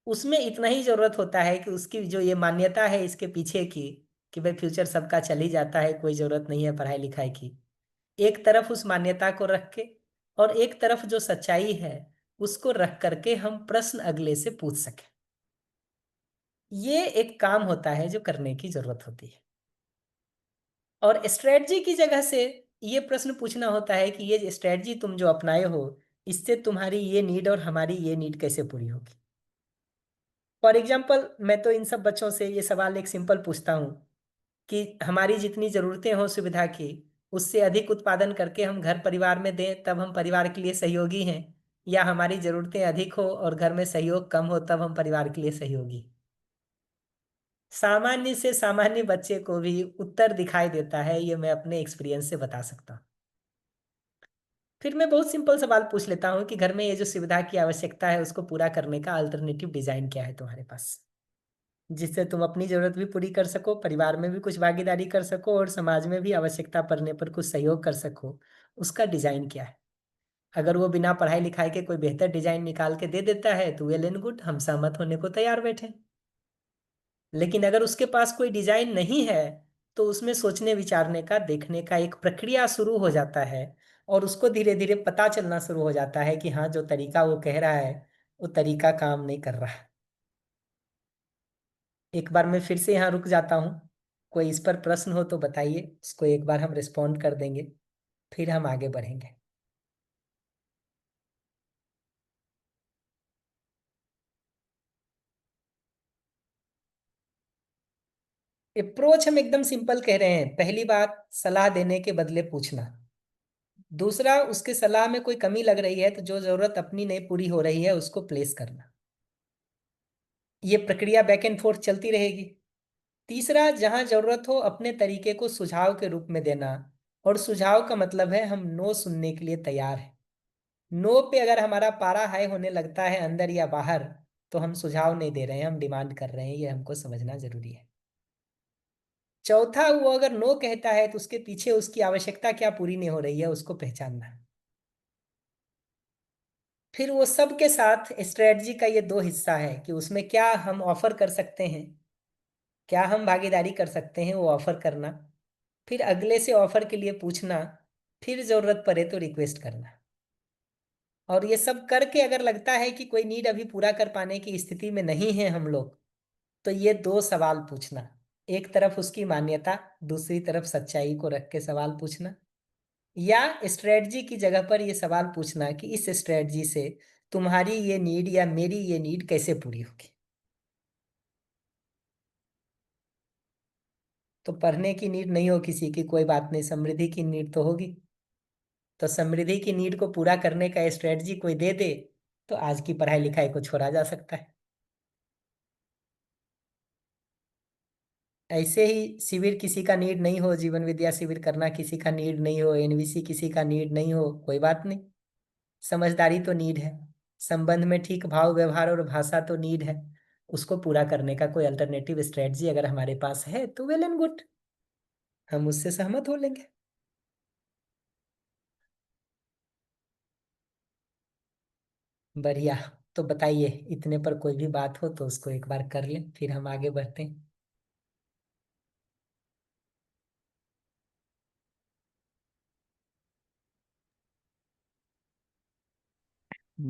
उसमें इतना ही जरूरत होता है कि उसकी जो ये मान्यता है इसके पीछे की कि भाई फ्यूचर सबका चल ही जाता है, कोई जरूरत नहीं है पढ़ाई लिखाई की, एक तरफ उस मान्यता को रख के और एक तरफ जो सच्चाई है उसको रख करके हम प्रश्न अगले से पूछ सकें। ये एक काम होता है जो करने की जरूरत होती है। और स्ट्रेटजी की जगह से ये प्रश्न पूछना होता है कि ये स्ट्रेटजी तुम जो अपनाए हो इससे तुम्हारी ये नीड और हमारी ये नीड कैसे पूरी होगी। फॉर एग्जाम्पल मैं तो इन सब बच्चों से ये सवाल एक सिंपल पूछता हूँ कि हमारी जितनी ज़रूरतें हो सुविधा की उससे अधिक उत्पादन करके हम घर परिवार में दें तब हम परिवार के लिए सहयोगी हैं, या हमारी ज़रूरतें अधिक हो और घर में सहयोग कम हो तब हम परिवार के लिए सहयोगी। सामान्य से सामान्य बच्चे को भी उत्तर दिखाई देता है, ये मैं अपने एक्सपीरियंस से बता सकता हूँ। फिर मैं बहुत सिंपल सवाल पूछ लेता हूँ कि घर में ये जो सुविधा की आवश्यकता है उसको पूरा करने का अल्टरनेटिव डिजाइन क्या है तुम्हारे पास, जिससे तुम अपनी जरूरत भी पूरी कर सको, परिवार में भी कुछ भागीदारी कर सको और समाज में भी आवश्यकता पड़ने पर कुछ सहयोग कर सको। उसका डिजाइन क्या है। अगर वो बिना पढ़ाई लिखाई के कोई बेहतर डिजाइन निकाल के दे देता है तो वेल एंड गुड, हम सहमत होने को तैयार बैठे। लेकिन अगर उसके पास कोई डिजाइन नहीं है तो उसमें सोचने विचारने का, देखने का एक प्रक्रिया शुरू हो जाता है और उसको धीरे धीरे पता चलना शुरू हो जाता है कि हाँ जो तरीका वो कह रहा है वो तरीका काम नहीं कर रहा है। एक बार मैं फिर से यहाँ रुक जाता हूँ, कोई इस पर प्रश्न हो तो बताइए, इसको एक बार हम रिस्पॉन्ड कर देंगे फिर हम आगे बढ़ेंगे। अप्रोच हम एकदम सिंपल कह रहे हैं। पहली बात, सलाह देने के बदले पूछना। दूसरा, उसके सलाह में कोई कमी लग रही है तो जो जरूरत अपनी नहीं पूरी हो रही है उसको प्लेस करना। ये प्रक्रिया बैक एंड फोर्थ चलती रहेगी। तीसरा, जहां जरूरत हो अपने तरीके को सुझाव के रूप में देना, और सुझाव का मतलब है हम नो सुनने के लिए तैयार हैं। नो पे अगर हमारा पारा हाई होने लगता है अंदर या बाहर तो हम सुझाव नहीं दे रहे हैं, हम डिमांड कर रहे हैं, ये हमको समझना जरूरी है। चौथा, वो अगर नो कहता है तो उसके पीछे उसकी आवश्यकता क्या पूरी नहीं हो रही है, उसको पहचानना। फिर वो सब के साथ स्ट्रेटजी का ये दो हिस्सा है कि उसमें क्या हम ऑफर कर सकते हैं, क्या हम भागीदारी कर सकते हैं, वो ऑफर करना। फिर अगले से ऑफर के लिए पूछना, फिर जरूरत पड़े तो रिक्वेस्ट करना। और ये सब करके अगर लगता है कि कोई नीड अभी पूरा कर पाने की स्थिति में नहीं है हम लोग, तो ये दो सवाल पूछना। एक तरफ उसकी मान्यता, दूसरी तरफ सच्चाई को रख के सवाल पूछना। या स्ट्रेटजी की जगह पर ये सवाल पूछना कि इस स्ट्रेटजी से तुम्हारी ये नीड या मेरी ये नीड कैसे पूरी होगी। तो पढ़ने की नीड नहीं हो किसी की, कोई बात नहीं, समृद्धि की नीड तो होगी। तो समृद्धि की नीड को पूरा करने का स्ट्रेटजी कोई दे दे तो आज की पढ़ाई लिखाई को छोड़ा जा सकता है। ऐसे ही शिविर किसी का नीड नहीं हो, जीवन विद्या शिविर करना किसी का नीड नहीं हो, एनवीसी किसी का नीड नहीं हो, कोई बात नहीं। समझदारी तो नीड है, संबंध में ठीक भाव व्यवहार और भाषा तो नीड है। उसको पूरा करने का कोई अल्टरनेटिव स्ट्रेटजी अगर हमारे पास है तो वेल एंड गुड, हम उससे सहमत हो लेंगे। बढ़िया। तो बताइए, इतने पर कोई भी बात हो तो उसको एक बार कर लें, फिर हम आगे बढ़ते हैं।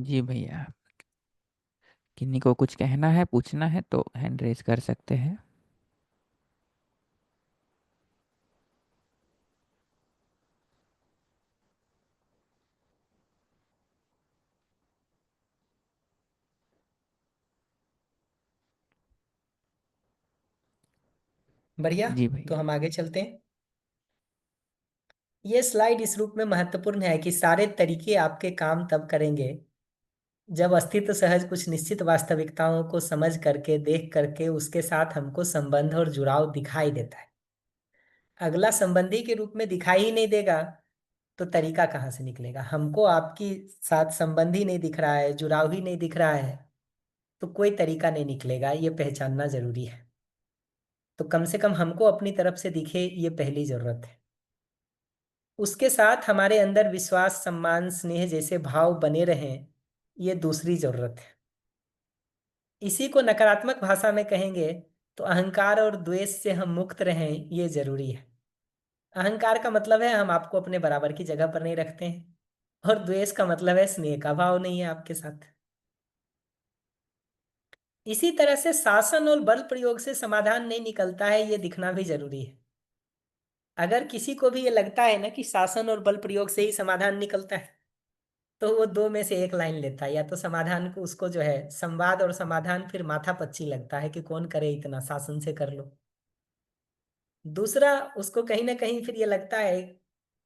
जी भैया, किन्हीं को कुछ कहना है, पूछना है तो हैंड रेज कर सकते हैं। बढ़िया। जी तो भैया। हम आगे चलते हैं। ये स्लाइड इस रूप में महत्वपूर्ण है कि सारे तरीके आपके काम तब करेंगे जब अस्तित्व सहज कुछ निश्चित वास्तविकताओं को समझ करके, देख करके उसके साथ हमको संबंध और जुड़ाव दिखाई देता है। अगला संबंधी के रूप में दिखाई ही नहीं देगा तो तरीका कहाँ से निकलेगा। हमको आपकी साथ संबंध ही नहीं दिख रहा है, जुड़ाव ही नहीं दिख रहा है, तो कोई तरीका नहीं निकलेगा। ये पहचानना जरूरी है। तो कम से कम हमको अपनी तरफ से दिखे, ये पहली जरूरत है। उसके साथ हमारे अंदर विश्वास, सम्मान, स्नेह जैसे भाव बने रहें, ये दूसरी जरूरत है। इसी को नकारात्मक भाषा में कहेंगे तो अहंकार और द्वेष से हम मुक्त रहें, ये जरूरी है। अहंकार का मतलब है हम आपको अपने बराबर की जगह पर नहीं रखते हैं, और द्वेष का मतलब है स्नेह का भाव नहीं है आपके साथ। इसी तरह से शासन और बल प्रयोग से समाधान नहीं निकलता है, ये दिखना भी जरूरी है। अगर किसी को भी ये लगता है ना कि शासन और बल प्रयोग से ही समाधान निकलता है, तो वो दो में से एक लाइन लेता है। या तो समाधान को, उसको जो है संवाद और समाधान फिर माथा पच्ची लगता है कि कौन करे इतना, शासन से कर लो। दूसरा, उसको कहीं ना कहीं फिर ये लगता है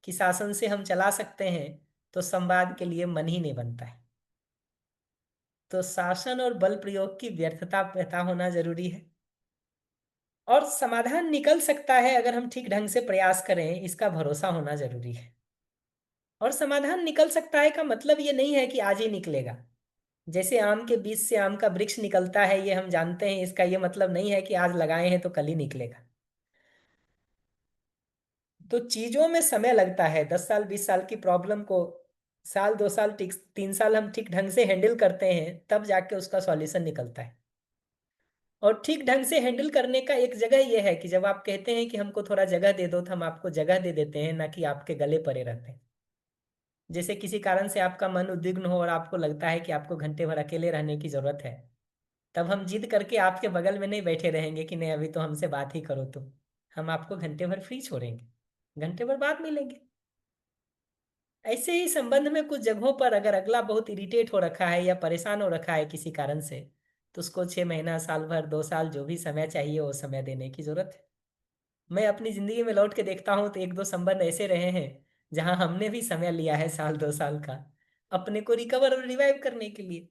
कि शासन से हम चला सकते हैं, तो संवाद के लिए मन ही नहीं बनता है। तो शासन और बल प्रयोग की व्यर्थता पता होना जरूरी है। और समाधान निकल सकता है अगर हम ठीक ढंग से प्रयास करें, इसका भरोसा होना जरूरी है। और समाधान निकल सकता है का मतलब ये नहीं है कि आज ही निकलेगा। जैसे आम के बीज से आम का वृक्ष निकलता है, ये हम जानते हैं, इसका ये मतलब नहीं है कि आज लगाए हैं तो कल ही निकलेगा। तो चीजों में समय लगता है। 10 साल 20 साल की प्रॉब्लम को साल 2 साल, 3 साल हम ठीक ढंग से हैंडल करते हैं, तब जाके उसका सॉल्यूशन निकलता है। और ठीक ढंग से हैंडल करने का एक जगह ये है कि जब आप कहते हैं कि हमको थोड़ा जगह दे दो, तो हम आपको जगह दे देते हैं, ना कि आपके गले पड़े रहते हैं। जैसे किसी कारण से आपका मन उद्विग्न हो और आपको लगता है कि आपको घंटे भर अकेले रहने की जरूरत है, तब हम जिद करके आपके बगल में नहीं बैठे रहेंगे कि नहीं अभी तो हमसे बात ही करो तुम। हम आपको घंटे भर फ्री छोड़ेंगे, घंटे भर बाद मिलेंगे। ऐसे ही संबंध में कुछ जगहों पर अगर अगला बहुत इरिटेट हो रखा है या परेशान हो रखा है किसी कारण से, तो उसको 6 महीना, साल भर, 2 साल, जो भी समय चाहिए वो समय देने की जरूरत है। मैं अपनी जिंदगी में लौट के देखता हूँ तो 1-2 संबंध ऐसे रहे हैं जहां हमने भी समय लिया है, साल 2 साल का, अपने को रिकवर और रिवाइव करने के लिए।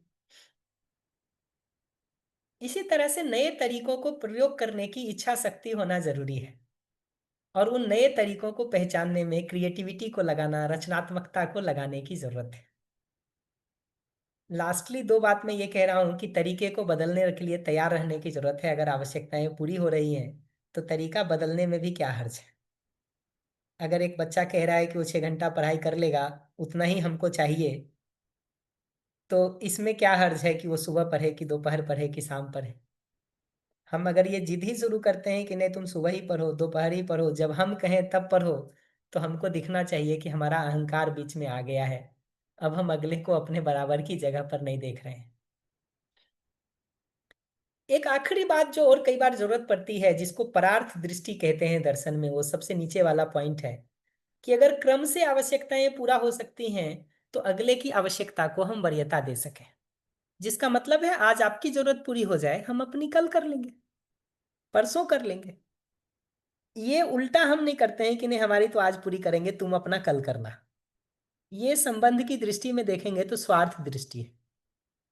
इसी तरह से नए तरीकों को प्रयोग करने की इच्छा शक्ति होना जरूरी है। और उन नए तरीकों को पहचानने में क्रिएटिविटी को लगाना, रचनात्मकता को लगाने की जरूरत है। लास्टली 2 बात मैं ये कह रहा हूँ कि तरीके को बदलने के लिए तैयार रहने की जरूरत है। अगर आवश्यकताएं पूरी हो रही हैं तो तरीका बदलने में भी क्या हर्ज है। अगर एक बच्चा कह रहा है कि वो 6 घंटा पढ़ाई कर लेगा, उतना ही हमको चाहिए, तो इसमें क्या हर्ज है कि वो सुबह पढ़े कि दोपहर पढ़े कि शाम पढ़े। हम अगर ये जिद ही शुरू करते हैं कि नहीं तुम सुबह ही पढ़ो दोपहर ही पढ़ो, जब हम कहें तब पढ़ो, तो हमको दिखना चाहिए कि हमारा अहंकार बीच में आ गया है। अब हम अगले को अपने बराबर की जगह पर नहीं देख रहे हैं। एक आखिरी बात जो और कई बार जरूरत पड़ती है, जिसको परार्थ दृष्टि कहते हैं दर्शन में, वो सबसे नीचे वाला पॉइंट है कि अगर क्रम से आवश्यकताएं पूरा हो सकती हैं तो अगले की आवश्यकता को हम वरीयता दे सकें। जिसका मतलब है आज आपकी जरूरत पूरी हो जाए, हम अपनी कल कर लेंगे, परसों कर लेंगे। ये उल्टा हम नहीं करते हैं कि नहीं हमारी तो आज पूरी करेंगे, तुम अपना कल करना। ये संबंध की दृष्टि में देखेंगे तो स्वार्थ दृष्टि है।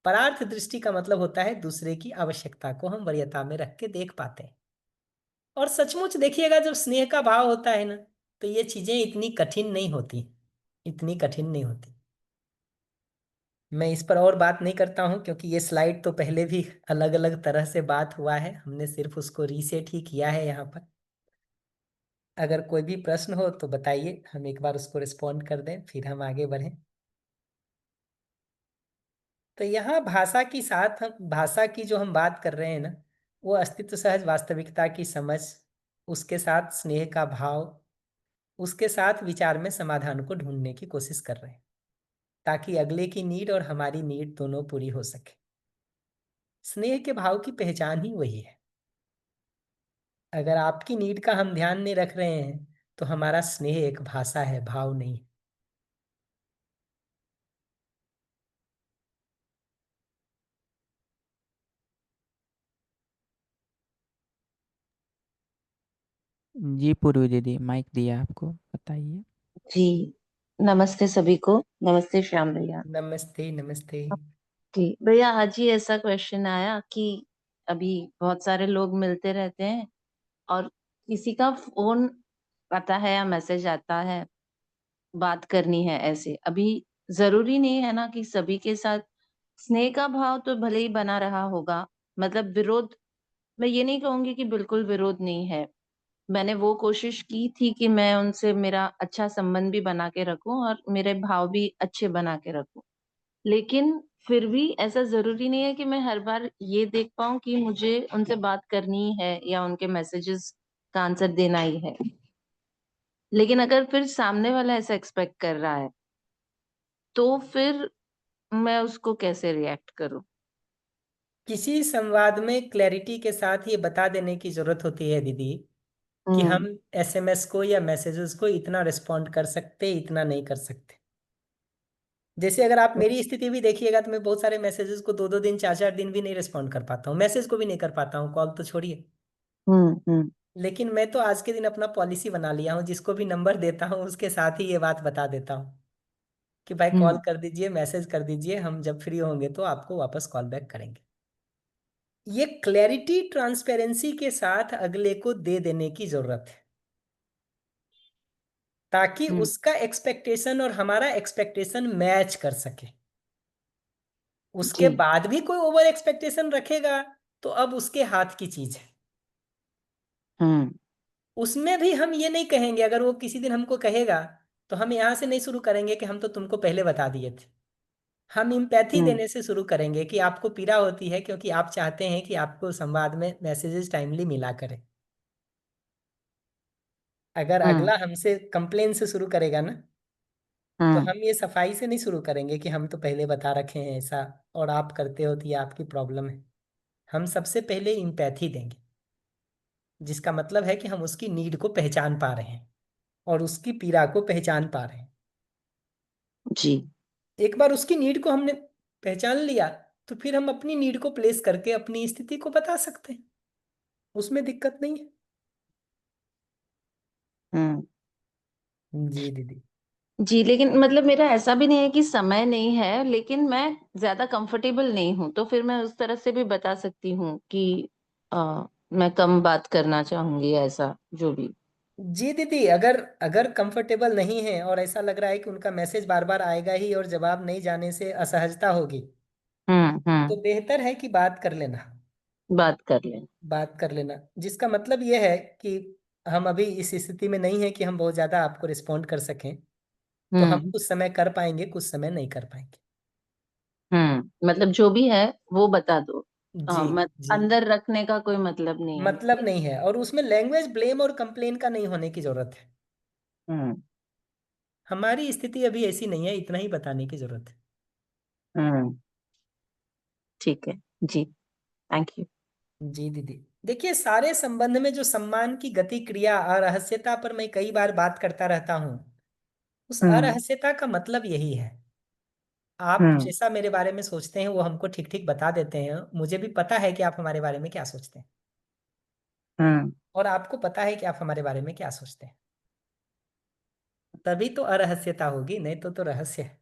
परार्थ दृष्टि का मतलब होता है दूसरे की आवश्यकता को हम वरीयता में रख के देख पाते हैं। और सचमुच देखिएगा, जब स्नेह का भाव होता है ना, तो ये चीजें इतनी कठिन नहीं होती, इतनी कठिन नहीं होती। मैं इस पर और बात नहीं करता हूं, क्योंकि ये स्लाइड तो पहले भी अलग अलग तरह से बात हुआ है, हमने सिर्फ उसको रीसेट ही किया है यहाँ पर। अगर कोई भी प्रश्न हो तो बताइए, हम एक बार उसको रिस्पॉन्ड कर दें, फिर हम आगे बढ़ें। तो यहाँ भाषा की साथ हम भाषा की जो हम बात कर रहे हैं ना, वो अस्तित्व सहज वास्तविकता की समझ, उसके साथ स्नेह का भाव, उसके साथ विचार में समाधान को ढूंढने की कोशिश कर रहे हैं, ताकि अगले की नीड और हमारी नीड दोनों पूरी हो सके। स्नेह के भाव की पहचान ही वही है। अगर आपकी नीड का हम ध्यान नहीं रख रहे हैं तो हमारा स्नेह एक भाषा है, भाव नहीं। जी पूर्वी दीदी, माइक दिया आपको, बताइए। जी नमस्ते सभी को। नमस्ते श्याम भैया। नमस्ते नमस्ते। जी भैया, आज ही ऐसा क्वेश्चन आया कि अभी बहुत सारे लोग मिलते रहते हैं और किसी का फोन आता है या मैसेज आता है, बात करनी है ऐसे। अभी जरूरी नहीं है ना कि सभी के साथ स्नेह का भाव तो भले ही बना रहा होगा, मतलब विरोध, मैं ये नहीं कहूंगी कि बिल्कुल विरोध नहीं है। मैंने वो कोशिश की थी कि मैं उनसे मेरा अच्छा संबंध भी बना के रखूं और मेरे भाव भी अच्छे बना के रखूं, लेकिन फिर भी ऐसा जरूरी नहीं है कि मैं हर बार ये देख पाऊं कि मुझे उनसे बात करनी ही है या उनके मैसेजेस का आंसर देना ही है। लेकिन अगर फिर सामने वाला ऐसा एक्सपेक्ट कर रहा है तो फिर मैं उसको कैसे रिएक्ट करूं? किसी संवाद में क्लैरिटी के साथ ये बता देने की जरूरत होती है दीदी, कि हम हम्म। एसएमएस को या मैसेजेस को इतना रिस्पॉन्ड कर सकते, इतना नहीं कर सकते। जैसे अगर आप मेरी स्थिति भी देखिएगा तो मैं बहुत सारे मैसेजेस को 2-2 दिन 4-4 दिन भी नहीं रिस्पॉन्ड कर पाता हूँ, मैसेज को भी नहीं कर पाता हूँ, कॉल तो छोड़िए। हम्म। लेकिन मैं तो आज के दिन अपना पॉलिसी बना लिया हूँ, जिसको भी नंबर देता हूँ उसके साथ ही ये बात बता देता हूँ कि भाई कॉल हम्म। कर दीजिए, मैसेज कर दीजिए, हम जब फ्री होंगे तो आपको वापस कॉल बैक करेंगे। ये क्लैरिटी ट्रांसपेरेंसी के साथ अगले को दे देने की जरूरत है, ताकि हम्म। उसका एक्सपेक्टेशन और हमारा एक्सपेक्टेशन मैच कर सके। उसके जी। बाद भी कोई ओवर एक्सपेक्टेशन रखेगा तो अब उसके हाथ की चीज है। हम्म। उसमें भी हम ये नहीं कहेंगे, अगर वो किसी दिन हमको कहेगा तो हम यहां से नहीं शुरू करेंगे कि हम तो तुमको पहले बता दिए थे। हम इम्पैथी हम्म। देने से शुरू करेंगे कि आपको पीड़ा होती है क्योंकि आप चाहते हैं कि आपको संवाद में मैसेजेस टाइमली मिला करें। अगर हम्म। अगला हमसे कंप्लेन से शुरू करेगा ना, तो हम्म। हम ये सफाई से नहीं शुरू करेंगे कि हम तो पहले बता रखे हैं ऐसा और आप करते हो तो ये आपकी प्रॉब्लम है। हम सबसे पहले इम्पैथी देंगे, जिसका मतलब है कि हम उसकी नीड को पहचान पा रहे हैं और उसकी पीड़ा को पहचान पा रहे हैं। जी। एक बार उसकी नीड को हमने पहचान लिया तो फिर हम अपनी नीड को प्लेस करके अपनी स्थिति को बता सकते हैं, उसमें दिक्कत नहीं है। हम्म। जी दीदी। जी, लेकिन मतलब मेरा ऐसा भी नहीं है कि समय नहीं है, लेकिन मैं ज्यादा कंफर्टेबल नहीं हूँ, तो फिर मैं उस तरह से भी बता सकती हूँ कि मैं कम बात करना चाहूंगी, ऐसा जो भी। जी दीदी, अगर अगर कंफर्टेबल नहीं है और ऐसा लग रहा है कि उनका मैसेज बार बार आएगा ही और जवाब नहीं जाने से असहजता होगी, तो हम्म। बेहतर है कि बात कर लेना। बात कर लेना। बात कर लेना, जिसका मतलब ये है कि हम अभी इस स्थिति में नहीं है कि हम बहुत ज्यादा आपको रिस्पॉन्ड कर सकें, तो हम कुछ समय कर पाएंगे, कुछ समय नहीं कर पाएंगे। मतलब जो भी है वो बता दो। जी जी, अंदर रखने का कोई मतलब नहीं है। मतलब नहीं है, और उसमें लैंग्वेज ब्लेम और कंप्लेन का नहीं होने की जरूरत है। हमारी स्थिति अभी ऐसी नहीं है, इतना ही बताने की जरूरत है। ठीक है जी, थैंक यू। जी दीदी, देखिए सारे संबंध में जो सम्मान की गति क्रिया अरहस्यता पर मैं कई बार बात करता रहता हूँ, उस अरहस्यता का मतलब यही है। आप जैसा मेरे बारे में सोचते हैं वो हमको ठीक ठीक बता देते हैं, मुझे भी पता है कि आप हमारे बारे में क्या सोचते हैं, और आपको पता है कि आप हमारे बारे में क्या सोचते हैं। तभी तो अरहस्यता होगी, नहीं तो रहस्य है।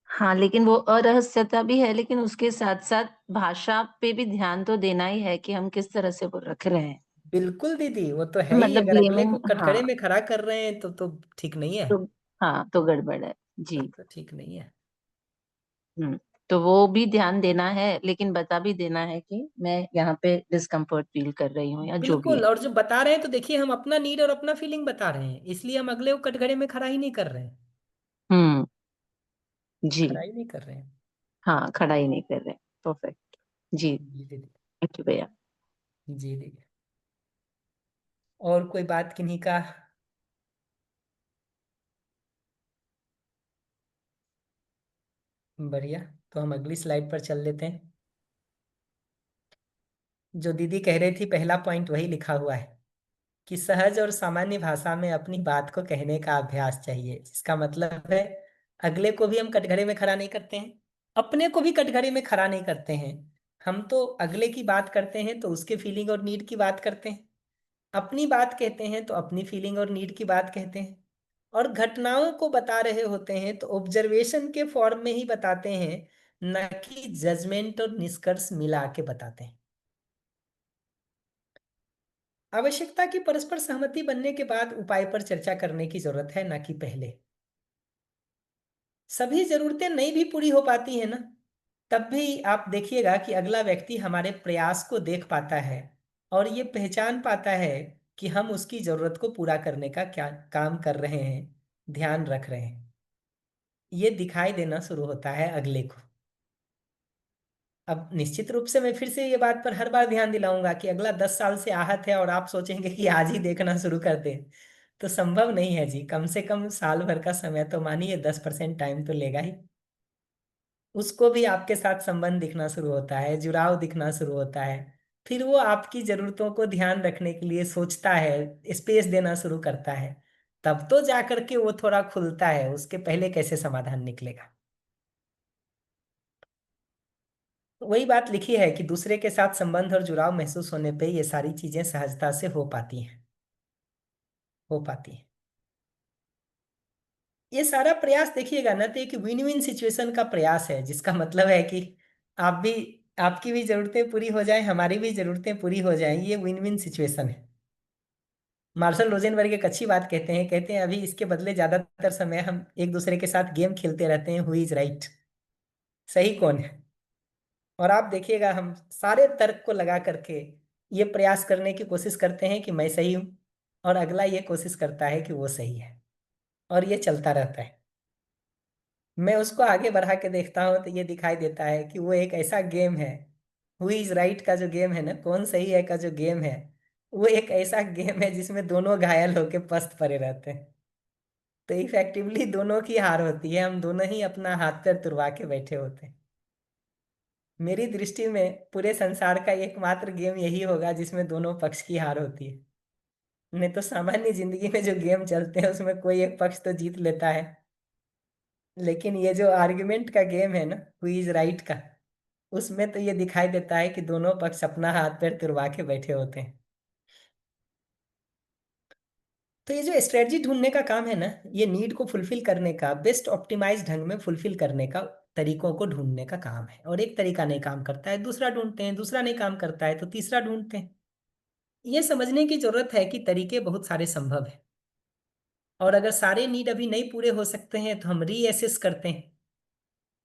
हाँ, लेकिन वो अरहस्यता भी है, लेकिन उसके साथ साथ भाषा पे भी ध्यान तो देना ही है कि हम किस तरह से वो रख रहे हैं। बिल्कुल दीदी, वो तो है ही। मतलब अगर अगले ब्लेमिंग, को कटघरे हाँ में खड़ा कर रहे हैं तो ठीक नहीं है। तो हाँ तो गड़बड़ है जी। तब तो ठीक नहीं है। हम्म तो वो भी ध्यान देना है, लेकिन बता भी देना है कि मैं यहाँ पे डिस्कम्फर्ट फील कर रही हूँ या जो भी है। बिल्कुल, और जो बता रहे हैं तो देखिए हम अपना नीड और अपना फीलिंग बता रहे हैं, इसलिए हम अगले को कटघरे में खड़ा ही नहीं कर रहे हैं। हम्म जी, खड़ा ही नहीं कर रहे हैं। हाँ खड़ा ही नहीं कर रहे। परफेक्ट जी, जी दीदी। थैंक यू भैया। जी दीदी, और कोई बात किन्हीं का? बढ़िया, तो हम अगली स्लाइड पर चल लेते हैं। जो दीदी कह रही थी, पहला पॉइंट वही लिखा हुआ है कि सहज और सामान्य भाषा में अपनी बात को कहने का अभ्यास चाहिए, जिसका मतलब है अगले को भी हम कटघरे में खड़ा नहीं करते हैं, अपने को भी कटघरे में खड़ा नहीं करते हैं। हम तो अगले की बात करते हैं तो उसके फीलिंग और नीड की बात करते हैं, अपनी बात कहते हैं तो अपनी फीलिंग और नीड की बात कहते हैं, और घटनाओं को बता रहे होते हैं तो ऑब्जर्वेशन के फॉर्म में ही बताते हैं, न कि जजमेंट और निष्कर्ष मिला के बताते हैं। आवश्यकता की परस्पर सहमति बनने के बाद उपाय पर चर्चा करने की जरूरत है, न कि पहले। सभी जरूरतें नहीं भी पूरी हो पाती है ना, तब भी आप देखिएगा कि अगला व्यक्ति हमारे प्रयास को देख पाता है और ये पहचान पाता है कि हम उसकी जरूरत को पूरा करने का क्या काम कर रहे हैं, ध्यान रख रहे हैं। ये दिखाई देना शुरू होता है अगले को। अब निश्चित रूप से मैं फिर से ये बात पर हर बार ध्यान दिलाऊंगा कि अगला 10 साल से आहत है और आप सोचेंगे कि आज ही देखना शुरू कर दें, तो संभव नहीं है जी। कम से कम साल भर का समय तो मानिए, 10% टाइम तो लेगा ही। उसको भी आपके साथ संबंध दिखना शुरू होता है, जुड़ाव दिखना शुरू होता है, फिर वो आपकी जरूरतों को ध्यान रखने के लिए सोचता है, स्पेस देना शुरू करता है, तब तो जा करके वो थोड़ा खुलता है। उसके पहले कैसे समाधान निकलेगा? वही बात लिखी है कि दूसरे के साथ संबंध और जुड़ाव महसूस होने पे ये सारी चीजें सहजता से हो पाती हैं, हो पाती हैं। ये सारा प्रयास देखिएगा ना, तो एक विन विन सिचुएशन का प्रयास है, जिसका मतलब है कि आप भी, आपकी भी जरूरतें पूरी हो जाएं, हमारी भी जरूरतें पूरी हो जाएं। ये विन विन सिचुएशन है। मार्शल रोजेनबर्ग एक अच्छी बात कहते हैं अभी इसके बदले ज्यादातर समय हम एक दूसरे के साथ गेम खेलते रहते हैं, हु इज राइट, सही कौन है। और आप देखिएगा हम सारे तर्क को लगा करके ये प्रयास करने की कोशिश करते हैं कि मैं सही हूं, और अगला ये कोशिश करता है कि वो सही है, और ये चलता रहता है। मैं उसको आगे बढ़ा के देखता हूँ तो ये दिखाई देता है कि वो एक ऐसा गेम है, हु इज राइट का जो गेम है ना, कौन सही है का जो गेम है, वो एक ऐसा गेम है जिसमें दोनों घायल होके पस्त पड़े रहते हैं। तो इफेक्टिवली दोनों की हार होती है, हम दोनों ही अपना हाथ पैर तुड़वा के बैठे होते हैं। मेरी दृष्टि में पूरे संसार का एकमात्र गेम यही होगा जिसमें दोनों पक्ष की हार होती है। नहीं तो सामान्य जिंदगी में जो गेम चलते हैं उसमें कोई एक पक्ष तो जीत लेता है, लेकिन ये जो आर्ग्यूमेंट का गेम है ना, हु इज राइट का, उसमें तो ये दिखाई देता है कि दोनों पक्ष अपना हाथ पैर तुड़वा के बैठे होते हैं। तो ये जो स्ट्रेटजी ढूंढने का काम है ना, ये नीड को फुलफिल करने का, बेस्ट ऑप्टिमाइज ढंग में फुलफिल करने का तरीकों को ढूंढने का काम है। और एक तरीका नहीं काम करता है, दूसरा ढूंढते हैं, दूसरा नहीं काम करता है तो तीसरा ढूंढते हैं। ये समझने की जरूरत है कि तरीके बहुत सारे संभव हैं, और अगर सारे नीड अभी नहीं पूरे हो सकते हैं तो हम रीएसेस करते हैं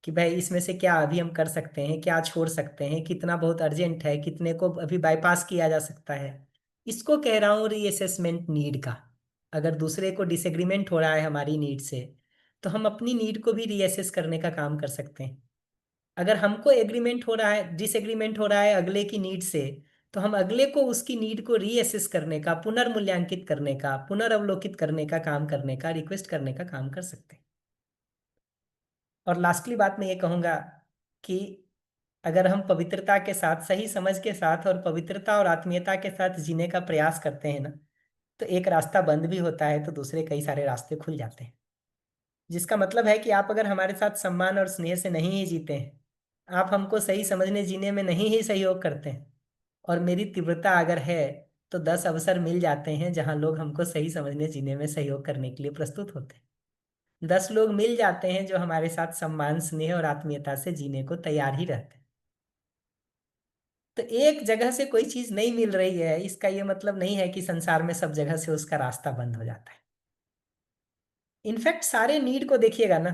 कि भाई इसमें से क्या अभी हम कर सकते हैं, क्या छोड़ सकते हैं, कितना बहुत अर्जेंट है, कितने को अभी बाईपास किया जा सकता है। इसको कह रहा हूँ रीअसेसमेंट नीड का। अगर दूसरे को डिसएग्रीमेंट हो रहा है हमारी नीड से, तो हम अपनी नीड को भी रीअसेस करने का काम कर सकते हैं। अगर हमको एग्रीमेंट हो रहा है, डिसएग्रीमेंट हो रहा है अगले की नीड से, तो हम अगले को उसकी नीड को रीअसेस करने का, पुनर्मूल्यांकित करने का, पुनर्अवलोकित करने का काम करने का, रिक्वेस्ट करने का काम कर सकते हैं। और लास्टली बात मैं ये कहूंगा कि अगर हम पवित्रता के साथ, सही समझ के साथ और पवित्रता और आत्मीयता के साथ जीने का प्रयास करते हैं ना, तो एक रास्ता बंद भी होता है तो दूसरे कई सारे रास्ते खुल जाते हैं। जिसका मतलब है कि आप अगर हमारे साथ सम्मान और स्नेह से नहीं ही जीते हैं, आप हमको सही समझने जीने में नहीं ही सहयोग करते हैं, और मेरी तीव्रता अगर है, तो 10 अवसर मिल जाते हैं जहां लोग हमको सही समझने जीने में सहयोग करने के लिए प्रस्तुत होते हैं। 10 लोग मिल जाते हैं जो हमारे साथ सम्मान, स्नेह और आत्मीयता से जीने को तैयार ही रहते हैं। तो एक जगह से कोई चीज नहीं मिल रही है, इसका ये मतलब नहीं है कि संसार में सब जगह से उसका रास्ता बंद हो जाता है। इनफैक्ट सारे नीड को देखिएगा ना,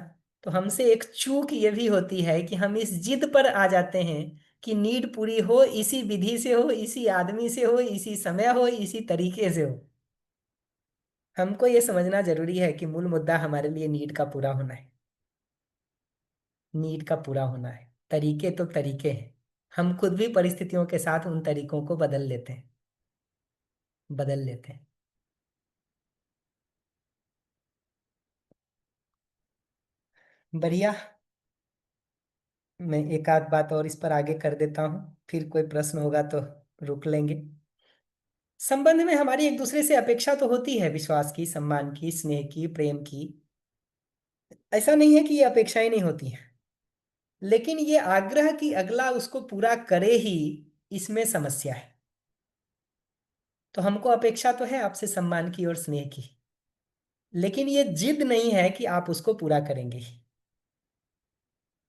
तो हमसे एक चूक ये भी होती है कि हम इस जिद पर आ जाते हैं कि नीड पूरी हो, इसी विधि से हो, इसी आदमी से हो, इसी समय हो, इसी तरीके से हो। हमको ये समझना जरूरी है कि मूल मुद्दा हमारे लिए नीड का पूरा होना है। नीड का पूरा होना है। तरीके तो तरीके हैं, हम खुद भी परिस्थितियों के साथ उन तरीकों को बदल लेते हैं, बदल लेते हैं। बढ़िया, मैं एक आध बात और इस पर आगे कर देता हूँ, फिर कोई प्रश्न होगा तो रुक लेंगे। संबंध में हमारी एक दूसरे से अपेक्षा तो होती है, विश्वास की, सम्मान की, स्नेह की, प्रेम की। ऐसा नहीं है कि ये अपेक्षाएं नहीं होती हैं, लेकिन ये आग्रह कि अगला उसको पूरा करे ही, इसमें समस्या है। तो हमको अपेक्षा तो है आपसे सम्मान की और स्नेह की, लेकिन ये जिद नहीं है कि आप उसको पूरा करेंगे ही।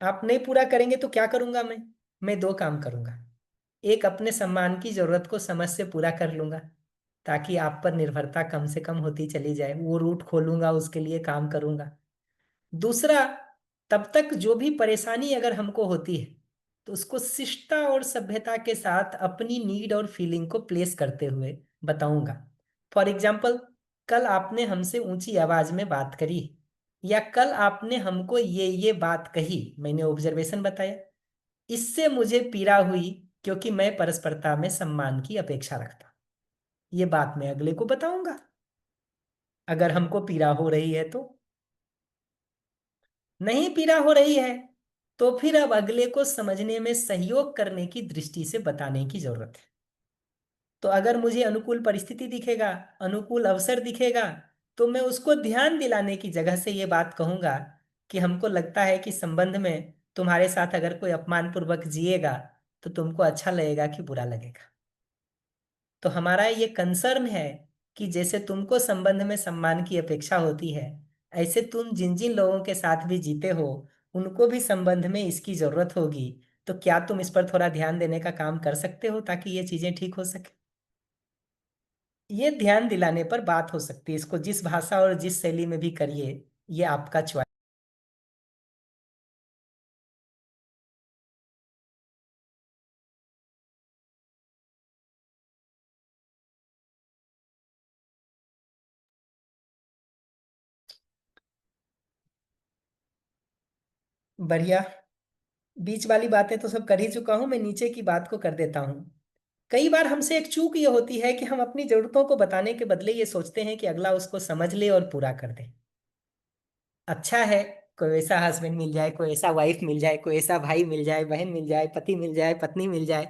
आप नहीं पूरा करेंगे तो क्या करूंगा मैं 2 काम करूंगा। एक, अपने सम्मान की जरूरत को समझ से पूरा कर लूंगा, ताकि आप पर निर्भरता कम से कम होती चली जाए, वो रूट खोलूंगा, उसके लिए काम करूंगा। दूसरा, तब तक जो भी परेशानी अगर हमको होती है, तो उसको शिष्टता और सभ्यता के साथ अपनी नीड और फीलिंग को प्लेस करते हुए बताऊंगा। फॉर एग्जाम्पल, कल आपने हमसे ऊंची आवाज में बात करी, या कल आपने हमको ये बात कही, मैंने ऑब्जर्वेशन बताया, इससे मुझे पीड़ा हुई, क्योंकि मैं परस्परता में सम्मान की अपेक्षा रखता। ये बात मैं अगले को बताऊंगा अगर हमको पीड़ा हो रही है। तो नहीं पीड़ा हो रही है, तो फिर अब अगले को समझने में सहयोग करने की दृष्टि से बताने की जरूरत है। तो अगर मुझे अनुकूल परिस्थिति दिखेगा, अनुकूल अवसर दिखेगा, तो मैं उसको ध्यान दिलाने की जगह से ये बात कहूंगा कि हमको लगता है कि संबंध में तुम्हारे साथ अगर कोई अपमान पूर्वक जिएगा, तो तुमको अच्छा लगेगा कि बुरा लगेगा। तो हमारा ये कंसर्न है कि जैसे तुमको संबंध में सम्मान की अपेक्षा होती है, ऐसे तुम जिन जिन लोगों के साथ भी जीते हो, उनको भी संबंध में इसकी जरूरत होगी। तो क्या तुम इस पर थोड़ा ध्यान देने का काम कर सकते हो, ताकि ये चीजें ठीक हो सके? ये ध्यान दिलाने पर बात हो सकती है। इसको जिस भाषा और जिस शैली में भी करिए, ये आपका चॉइस। बढ़िया, बीच वाली बातें तो सब कर ही चुका हूं, मैं नीचे की बात को कर देता हूं। कई बार हमसे एक चूक ये होती है कि हम अपनी जरूरतों को बताने के बदले ये सोचते हैं कि अगला उसको समझ ले और पूरा कर दे। अच्छा है, कोई ऐसा हस्बैंड मिल जाए, कोई ऐसा वाइफ मिल जाए, कोई ऐसा भाई मिल जाए, बहन मिल जाए, पति मिल जाए, पत्नी मिल जाए,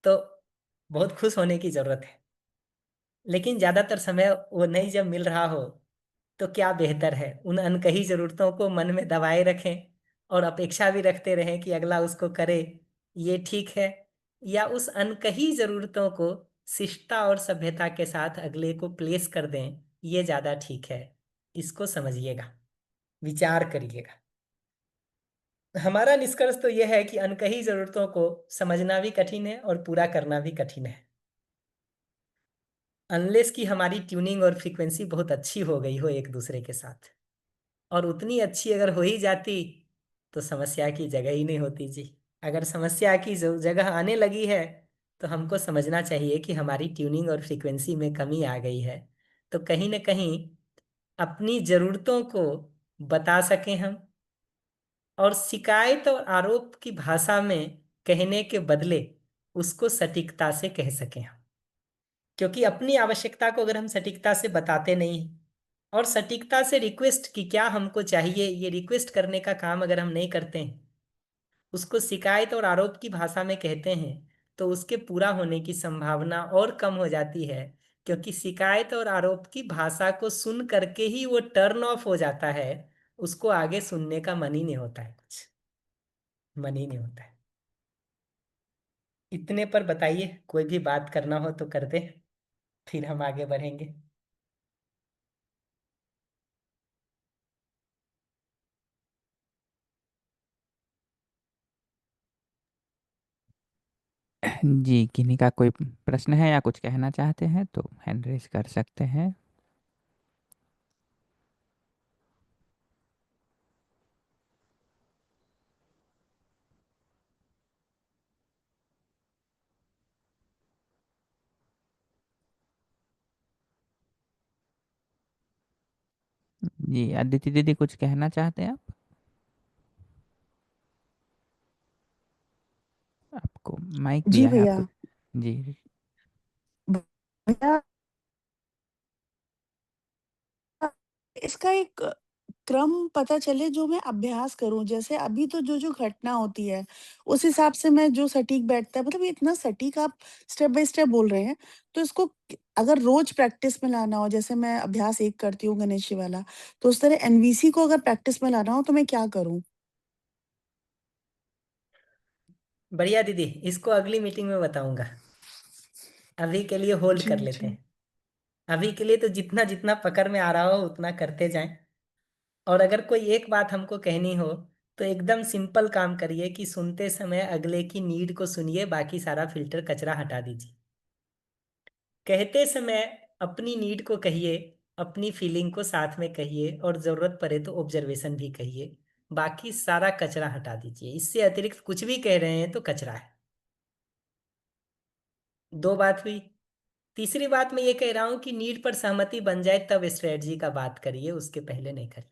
तो बहुत खुश होने की जरूरत है। लेकिन ज्यादातर समय वो नहीं जब मिल रहा हो, तो क्या बेहतर है उन अनकही जरूरतों को मन में दबाए रखें और अपेक्षा भी रखते रहें कि अगला उसको करे, ये ठीक है? या उस अनकही जरूरतों को शिष्टता और सभ्यता के साथ अगले को प्लेस कर दें, ये ज्यादा ठीक है? इसको समझिएगा, विचार करिएगा। हमारा निष्कर्ष तो यह है कि अनकही जरूरतों को समझना भी कठिन है और पूरा करना भी कठिन है, अनलेस कि हमारी ट्यूनिंग और फ्रीक्वेंसी बहुत अच्छी हो गई हो एक दूसरे के साथ। और उतनी अच्छी अगर हो ही जाती, तो समस्या की जगह ही नहीं होती जी। अगर समस्या की जगह आने लगी है तो हमको समझना चाहिए कि हमारी ट्यूनिंग और फ्रीक्वेंसी में कमी आ गई है। तो कहीं ना कहीं अपनी ज़रूरतों को बता सकें हम, और शिकायत और आरोप की भाषा में कहने के बदले उसको सटीकता से कह सकें हम। क्योंकि अपनी आवश्यकता को अगर हम सटीकता से बताते नहीं हैं और सटीकता से रिक्वेस्ट की क्या हमको चाहिए, ये रिक्वेस्ट करने का काम अगर हम नहीं करते हैं, उसको शिकायत और आरोप की भाषा में कहते हैं, तो उसके पूरा होने की संभावना और कम हो जाती है। क्योंकि शिकायत और आरोप की भाषा को सुन करके ही वो टर्न ऑफ हो जाता है, उसको आगे सुनने का मन ही नहीं होता है, कुछ मन ही नहीं होता है। इतने पर बताइए, कोई भी बात करना हो तो कर दे, फिर हम आगे बढ़ेंगे। जी, किन्हीं का कोई प्रश्न है या कुछ कहना चाहते हैं तो हैंड रेज कर सकते हैं। जी, अदिति दीदी कुछ कहना चाहते हैं आप? आपको माइक जी दिया है भैया। आपको। जी। भैया इसका एक क्रम पता चले जो मैं अभ्यास करूं, जैसे अभी तो जो जो घटना होती है उस हिसाब से मैं जो सटीक बैठता है, मतलब ये इतना सटीक आप स्टेप बाय स्टेप बोल रहे हैं, तो इसको अगर रोज प्रैक्टिस में लाना हो, जैसे मैं अभ्यास एक करती हूँ गणेश जी वाला, तो उस तरह एनवीसी को अगर प्रैक्टिस में लाना हो तो मैं क्या करूं? बढ़िया दीदी, इसको अगली मीटिंग में बताऊंगा। अभी के लिए होल्ड जी कर लेते जी। हैं। अभी के लिए तो जितना जितना पकड़ में आ रहा हो उतना करते जाएं। और अगर कोई एक बात हमको कहनी हो तो एकदम सिंपल काम करिए कि सुनते समय अगले की नीड को सुनिए, बाकी सारा फिल्टर कचरा हटा दीजिए। कहते समय अपनी नीड को कहिए, अपनी फीलिंग को साथ में कहिए, और जरूरत पड़े तो ऑब्जर्वेशन भी कहिए। बाकी सारा कचरा हटा दीजिए। इससे अतिरिक्त कुछ भी कह रहे हैं तो कचरा है। दो बात हुई। तीसरी बात मैं ये कह रहा हूं कि नीड पर सहमति बन जाए तब स्ट्रेटजी का बात करिए, उसके पहले नहीं करिए।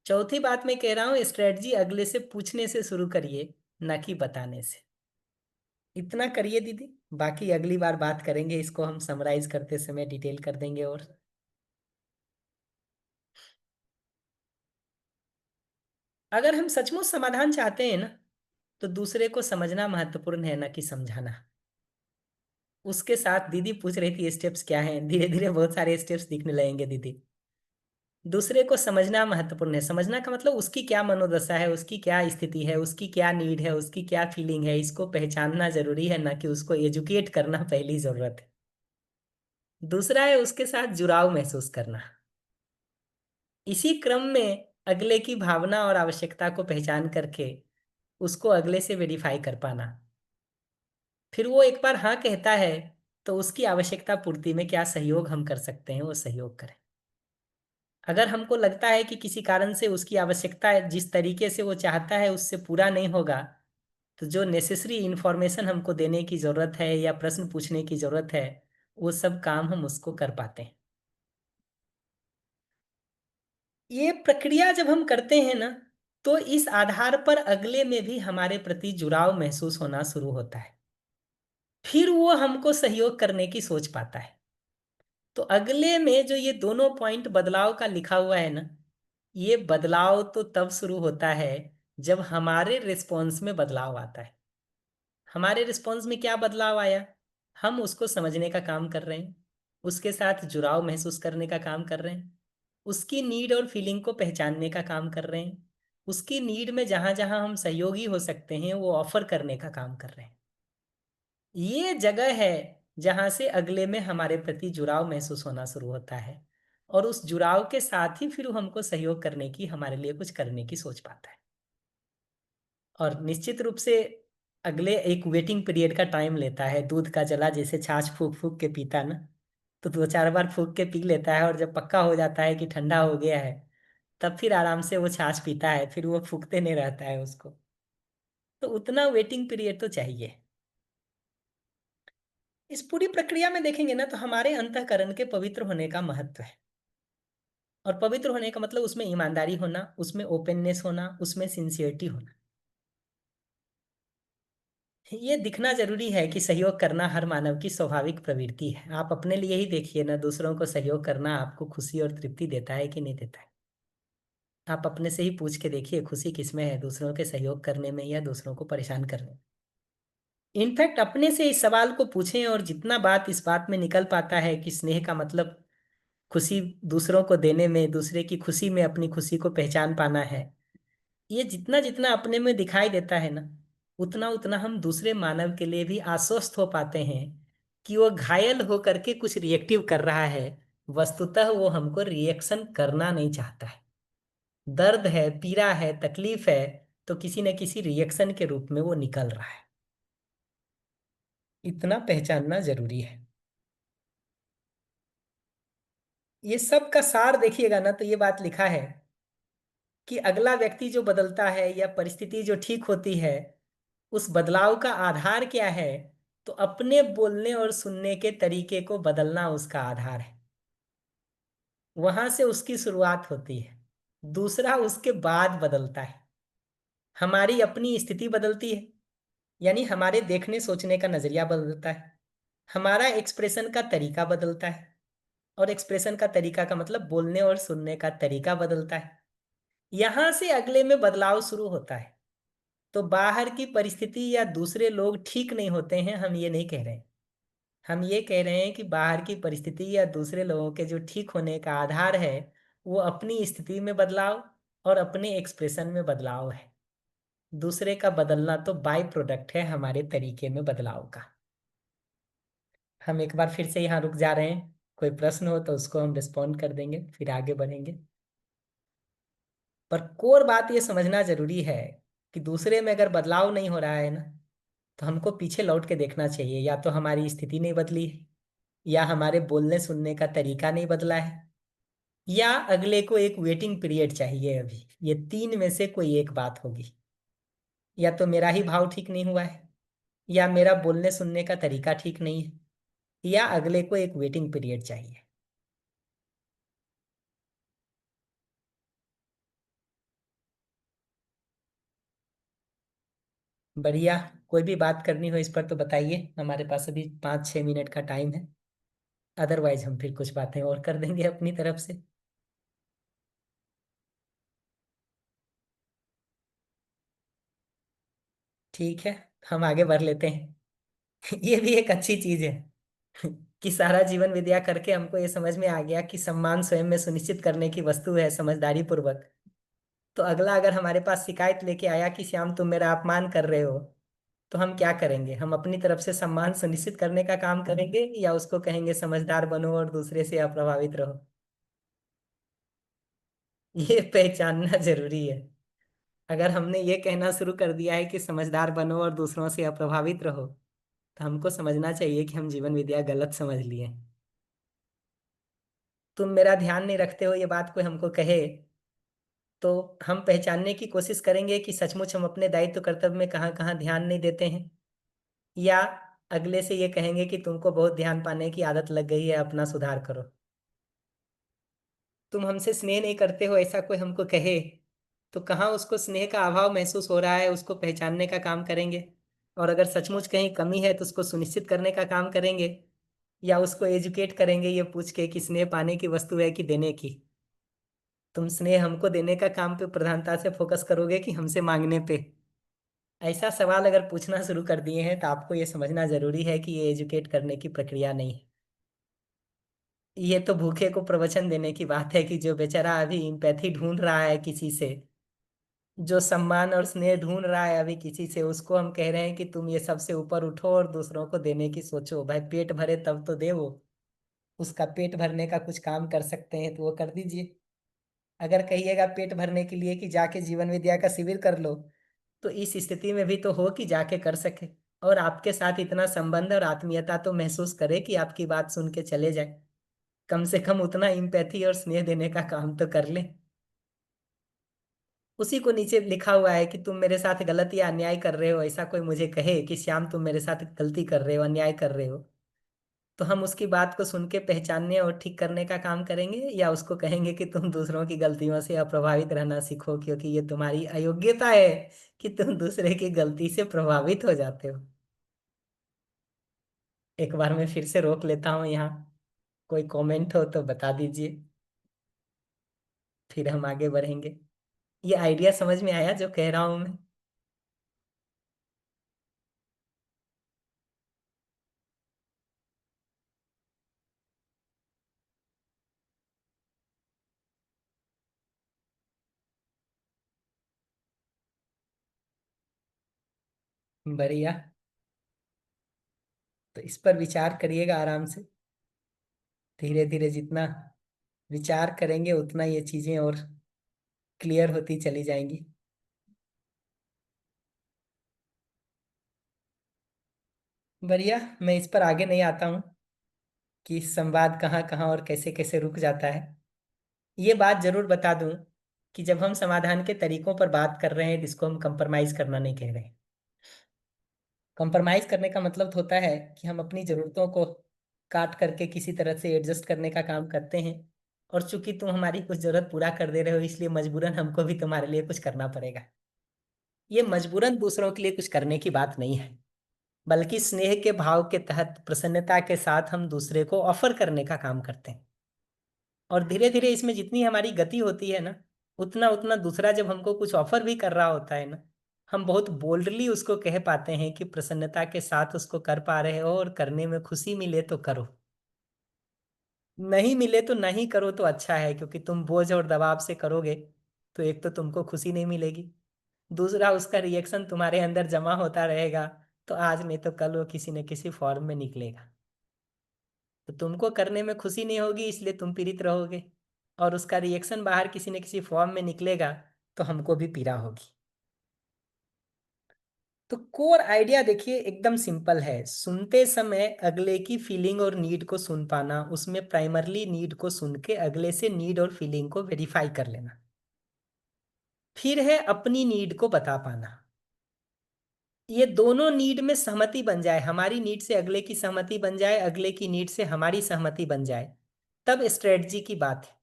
चौथी बात मैं कह रहा हूं, स्ट्रेटजी अगले से पूछने से शुरू करिए, ना कि बताने से। इतना करिए दीदी, बाकी अगली बार बात करेंगे। इसको हम समराइज करते समय डिटेल कर देंगे। और अगर हम सचमुच समाधान चाहते हैं ना, तो दूसरे को समझना महत्वपूर्ण है, ना कि समझाना। उसके साथ दीदी पूछ रही थी स्टेप्स क्या हैं, धीरे धीरे बहुत सारे स्टेप्स दिखने लगेंगे दीदी। दूसरे को समझना महत्वपूर्ण है। समझना का मतलब उसकी क्या मनोदशा है, उसकी क्या स्थिति है, उसकी क्या नीड है, उसकी क्या फीलिंग है, इसको पहचानना जरूरी है, ना कि उसको एजुकेट करना पहली जरूरत है। दूसरा है उसके साथ जुड़ाव महसूस करना। इसी क्रम में अगले की भावना और आवश्यकता को पहचान करके उसको अगले से वेरीफाई कर पाना। फिर वो एक बार हाँ कहता है तो उसकी आवश्यकता पूर्ति में क्या सहयोग हम कर सकते हैं, वो सहयोग करें। अगर हमको लगता है कि किसी कारण से उसकी आवश्यकता जिस तरीके से वो चाहता है उससे पूरा नहीं होगा, तो जो नेसेसरी इंफॉर्मेशन हमको देने की ज़रूरत है या प्रश्न पूछने की ज़रूरत है, वो सब काम हम उसको कर पाते हैं। ये प्रक्रिया जब हम करते हैं ना, तो इस आधार पर अगले में भी हमारे प्रति जुड़ाव महसूस होना शुरू होता है। फिर वो हमको सहयोग करने की सोच पाता है। तो अगले में जो ये दोनों पॉइंट बदलाव का लिखा हुआ है ना, ये बदलाव तो तब शुरू होता है जब हमारे रिस्पॉन्स में बदलाव आता है। हमारे रिस्पॉन्स में क्या बदलाव आया? हम उसको समझने का काम कर रहे हैं, उसके साथ जुड़ाव महसूस करने का काम कर रहे हैं, उसकी नीड और फीलिंग को पहचानने का काम कर रहे हैं, उसकी नीड में जहां जहां हम सहयोगी हो सकते हैं वो ऑफर करने का काम कर रहे हैं। ये जगह है जहां से अगले में हमारे प्रति जुड़ाव महसूस होना शुरू होता है, और उस जुड़ाव के साथ ही फिर वो हमको सहयोग करने की, हमारे लिए कुछ करने की सोच पाता है। और निश्चित रूप से अगले एक वेटिंग पीरियड का टाइम लेता है। दूध का जला जैसे छाछ फूक फूक के पीता ना, तो दो चार बार फूक के पी लेता है, और जब पक्का हो जाता है कि ठंडा हो गया है, तब फिर आराम से वो छाछ पीता है, फिर वो फूकते नहीं रहता है उसको। तो उतना वेटिंग पीरियड तो चाहिए। इस पूरी प्रक्रिया में देखेंगे ना, तो हमारे अंतःकरण के पवित्र होने का महत्व है। और पवित्र होने का मतलब उसमें ईमानदारी होना, उसमें ओपननेस होना, उसमें सिंसियरिटी होना। ये दिखना जरूरी है कि सहयोग करना हर मानव की स्वाभाविक प्रवृत्ति है। आप अपने लिए ही देखिए ना, दूसरों को सहयोग करना आपको खुशी और तृप्ति देता है कि नहीं देता है? आप अपने से ही पूछ के देखिए, खुशी किसमें है, दूसरों के सहयोग करने में या दूसरों को परेशान करने में? इनफैक्ट अपने से इस सवाल को पूछें, और जितना बात इस बात में निकल पाता है कि स्नेह का मतलब खुशी दूसरों को देने में, दूसरे की खुशी में अपनी खुशी को पहचान पाना है, ये जितना जितना अपने में दिखाई देता है ना, उतना उतना हम दूसरे मानव के लिए भी आश्वस्त हो पाते हैं कि वो घायल होकर के कुछ रिएक्टिव कर रहा है। वस्तुतः वो हमको रिएक्शन करना नहीं चाहता है। दर्द है, पीड़ा है, तकलीफ है, तो किसी न किसी रिएक्शन के रूप में वो निकल रहा है। इतना पहचानना जरूरी है। ये सब का सार देखिएगा ना, तो ये बात लिखा है कि अगला व्यक्ति जो बदलता है या परिस्थिति जो ठीक होती है, उस बदलाव का आधार क्या है? तो अपने बोलने और सुनने के तरीके को बदलना उसका आधार है। वहां से उसकी शुरुआत होती है। दूसरा उसके बाद बदलता है। हमारी अपनी स्थिति बदलती है, यानी हमारे देखने सोचने का नजरिया बदलता है। हमारा एक्सप्रेशन का तरीका बदलता है, और एक्सप्रेशन का तरीका का मतलब बोलने और सुनने का तरीका बदलता है। यहां से अगले में बदलाव शुरू होता है। तो बाहर की परिस्थिति या दूसरे लोग ठीक नहीं होते हैं, हम ये नहीं कह रहे हैं। हम ये कह रहे हैं कि बाहर की परिस्थिति या दूसरे लोगों के जो ठीक होने का आधार है, वो अपनी स्थिति में बदलाव और अपने एक्सप्रेशन में बदलाव है। दूसरे का बदलना तो बाय प्रोडक्ट है हमारे तरीके में बदलाव का। हम एक बार फिर से यहाँ रुक जा रहे हैं। कोई प्रश्न हो तो उसको हम रिस्पॉन्ड कर देंगे, फिर आगे बढ़ेंगे। पर कोर बात ये समझना जरूरी है कि दूसरे में अगर बदलाव नहीं हो रहा है ना, तो हमको पीछे लौट के देखना चाहिए। या तो हमारी स्थिति नहीं बदली है, या हमारे बोलने सुनने का तरीका नहीं बदला है, या अगले को एक वेटिंग पीरियड चाहिए अभी। ये तीन में से कोई एक बात होगी। या तो मेरा ही भाव ठीक नहीं हुआ है, या मेरा बोलने सुनने का तरीका ठीक नहीं है, या अगले को एक वेटिंग पीरियड चाहिए। बढ़िया। कोई भी बात करनी हो इस पर तो बताइए, हमारे पास अभी 5-6 मिनट का टाइम है। अदरवाइज हम फिर कुछ बातें और कर देंगे अपनी तरफ से। ठीक है, हम आगे बढ़ लेते हैं। ये भी एक अच्छी चीज है कि सारा जीवन विद्या करके हमको ये समझ में आ गया कि सम्मान स्वयं में सुनिश्चित करने की वस्तु है, समझदारी पूर्वक। तो अगला अगर हमारे पास शिकायत लेके आया कि श्याम तुम मेरा अपमान कर रहे हो, तो हम क्या करेंगे? हम अपनी तरफ से सम्मान सुनिश्चित करने का काम करेंगे, या उसको कहेंगे समझदार बनो और दूसरे से अप्रभावित रहो? ये पहचानना जरूरी है। अगर हमने ये कहना शुरू कर दिया है कि समझदार बनो और दूसरों से अप्रभावित रहो, तो हमको समझना चाहिए कि हम जीवन विद्या गलत समझ लिए। तुम मेरा ध्यान नहीं रखते हो, ये बात कोई हमको कहे, तो हम पहचानने की कोशिश करेंगे कि सचमुच हम अपने दायित्व कर्तव्य में कहाँ कहाँ ध्यान नहीं देते हैं, या अगले से ये कहेंगे कि तुमको बहुत ध्यान पाने की आदत लग गई है, अपना सुधार करो। तुम हमसे स्नेह नहीं करते हो, ऐसा कोई हमको कहे, तो कहाँ उसको स्नेह का अभाव महसूस हो रहा है, उसको पहचानने का काम करेंगे। और अगर सचमुच कहीं कमी है तो उसको सुनिश्चित करने का काम करेंगे, या उसको एजुकेट करेंगे ये पूछ के कि स्नेह पाने की वस्तु है कि देने की? तुम स्नेह हमको देने का काम पे प्रधानता से फोकस करोगे कि हमसे मांगने पे? ऐसा सवाल अगर पूछना शुरू कर दिए हैं, तो आपको ये समझना जरूरी है कि ये एजुकेट करने की प्रक्रिया नहीं है। ये तो भूखे को प्रवचन देने की बात है कि जो बेचारा अभी इम्पैथी ढूंढ रहा है किसी से, जो सम्मान और स्नेह ढूंढ रहा है अभी किसी से, उसको हम कह रहे हैं कि तुम ये सबसे ऊपर उठो और दूसरों को देने की सोचो। भाई पेट भरे तब तो दे वो। उसका पेट भरने का कुछ काम कर सकते हैं तो वो कर दीजिए। अगर कहिएगा पेट भरने के लिए कि जाके जीवन विद्या का शिविर कर लो, तो इस स्थिति में भी तो हो कि जाके कर सके, और आपके साथ इतना संबंध और आत्मीयता तो महसूस करे कि आपकी बात सुन के चले जाए। कम से कम उतना इम्पैथी और स्नेह देने का काम तो कर ले। उसी को नीचे लिखा हुआ है कि तुम मेरे साथ गलत या अन्याय कर रहे हो, ऐसा कोई मुझे कहे कि श्याम तुम मेरे साथ गलती कर रहे हो, अन्याय कर रहे हो, तो हम उसकी बात को सुन के पहचानने और ठीक करने का काम करेंगे, या उसको कहेंगे कि तुम दूसरों की गलतियों से अप्रभावित रहना सीखो, क्योंकि ये तुम्हारी अयोग्यता है कि तुम दूसरे की गलती से प्रभावित हो जाते हो। एक बार मैं फिर से रोक लेता हूँ यहाँ, कोई कमेंट हो तो बता दीजिए, फिर हम आगे बढ़ेंगे। ये आइडिया समझ में आया जो कह रहा हूँ मैं? बढ़िया। तो इस पर विचार करिएगा आराम से, धीरे धीरे जितना विचार करेंगे उतना ये चीजें और क्लियर होती चली जाएंगी। बढ़िया, मैं इस पर आगे नहीं आता हूँ कि संवाद कहाँ कहाँ और कैसे कैसे रुक जाता है। ये बात जरूर बता दूं कि जब हम समाधान के तरीकों पर बात कर रहे हैं, जिसको हम कंप्रोमाइज करना नहीं कह रहे हैं। कंप्रोमाइज करने का मतलब होता है कि हम अपनी जरूरतों को काट करके किसी तरह से एडजस्ट करने का काम करते हैं, और चूंकि तुम हमारी कुछ जरूरत पूरा कर दे रहे हो, इसलिए मजबूरन हमको भी तुम्हारे लिए कुछ करना पड़ेगा। ये मजबूरन दूसरों के लिए कुछ करने की बात नहीं है, बल्कि स्नेह के भाव के तहत प्रसन्नता के साथ हम दूसरे को ऑफर करने का काम करते हैं। और धीरे धीरे इसमें जितनी हमारी गति होती है ना, उतना उतना दूसरा जब हमको कुछ ऑफर भी कर रहा होता है ना, हम बहुत बोल्डली उसको कह पाते हैं कि प्रसन्नता के साथ उसको कर पा रहे हो, और करने में खुशी मिले तो करो, नहीं मिले तो नहीं करो तो अच्छा है, क्योंकि तुम बोझ और दबाव से करोगे तो एक तो तुमको खुशी नहीं मिलेगी, दूसरा उसका रिएक्शन तुम्हारे अंदर जमा होता रहेगा, तो आज नहीं तो कल वो किसी न किसी फॉर्म में निकलेगा। तो तुमको करने में खुशी नहीं होगी, इसलिए तुम पीड़ित रहोगे, और उसका रिएक्शन बाहर किसी न किसी फॉर्म में निकलेगा, तो हमको भी पीड़ा होगी। तो कोर आइडिया देखिए एकदम सिंपल है, सुनते समय अगले की फीलिंग और नीड को सुन पाना, उसमें प्राइमरली नीड को सुन के अगले से नीड और फीलिंग को वेरीफाई कर लेना, फिर है अपनी नीड को बता पाना। ये दोनों नीड में सहमति बन जाए, हमारी नीड से अगले की सहमति बन जाए, अगले की नीड से हमारी सहमति बन जाए, तब स्ट्रेटजी की बात है।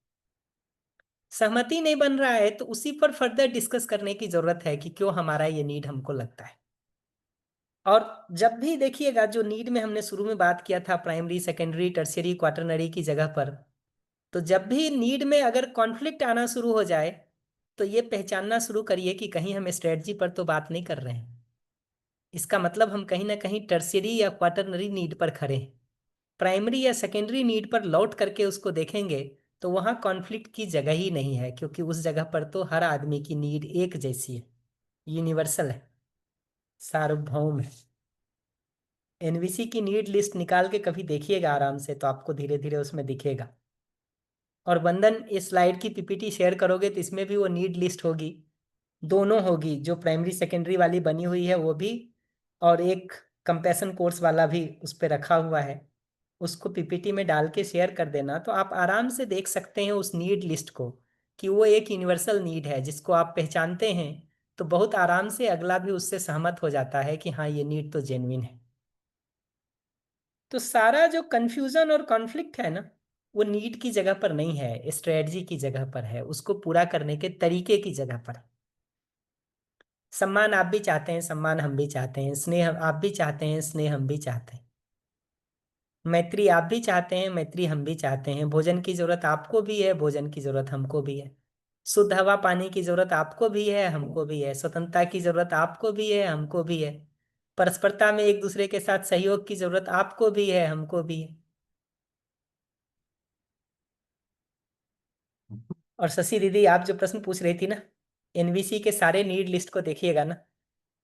सहमति नहीं बन रहा है तो उसी पर फर्दर डिस्कस करने की जरूरत है कि क्यों हमारा ये नीड हमको लगता है। और जब भी देखिएगा, जो नीड में हमने शुरू में बात किया था प्राइमरी सेकेंडरी टर्शियरी क्वाटरनरी की जगह पर, तो जब भी नीड में अगर कॉन्फ्लिक्ट आना शुरू हो जाए, तो ये पहचानना शुरू करिए कि कहीं हम स्ट्रेटजी पर तो बात नहीं कर रहे हैं, इसका मतलब हम कहीं ना कहीं टर्शियरी या क्वाटरनरी नीड पर खड़े हैं। प्राइमरी या सेकेंडरी नीड पर लौट करके उसको देखेंगे तो वहाँ कॉन्फ्लिक्ट की जगह ही नहीं है, क्योंकि उस जगह पर तो हर आदमी की नीड एक जैसी है, यूनिवर्सल है, सार्वभौम है। एनवीसी की नीड लिस्ट निकाल के कभी देखिएगा आराम से, तो आपको धीरे धीरे उसमें दिखेगा। और वंदन, इस स्लाइड की पीपीटी शेयर करोगे तो इसमें भी वो नीड लिस्ट होगी, दोनों होगी, जो प्राइमरी सेकेंडरी वाली बनी हुई है वो भी, और एक कंपैशन कोर्स वाला भी उस पर रखा हुआ है, उसको पीपीटी में डाल के शेयर कर देना, तो आप आराम से देख सकते हैं उस नीड लिस्ट को, कि वो एक यूनिवर्सल नीड है जिसको आप पहचानते हैं, तो बहुत आराम से अगला भी उससे सहमत हो जाता है कि हाँ ये नीड तो जेन्युइन है। तो सारा जो कंफ्यूजन और कॉन्फ्लिक्ट है ना, वो नीड की जगह पर नहीं है, स्ट्रेटजी की जगह पर है, उसको पूरा करने के तरीके की जगह पर है। सम्मान आप भी चाहते हैं, सम्मान हम भी चाहते हैं, स्नेह आप भी चाहते हैं, स्नेह हम भी चाहते हैं, मैत्री आप भी चाहते हैं, मैत्री हम भी चाहते हैं, भोजन की जरूरत आपको भी है, भोजन की जरूरत हमको भी है, शुद्ध हवा पानी की जरूरत आपको भी है, हमको भी है, स्वतंत्रता की जरूरत आपको भी है, हमको भी है, परस्परता में एक दूसरे के साथ सहयोग की जरूरत आपको भी है, हमको भी है। और शशि दीदी, आप जो प्रश्न पूछ रही थी ना, एनवीसी के सारे नीड लिस्ट को देखिएगा ना,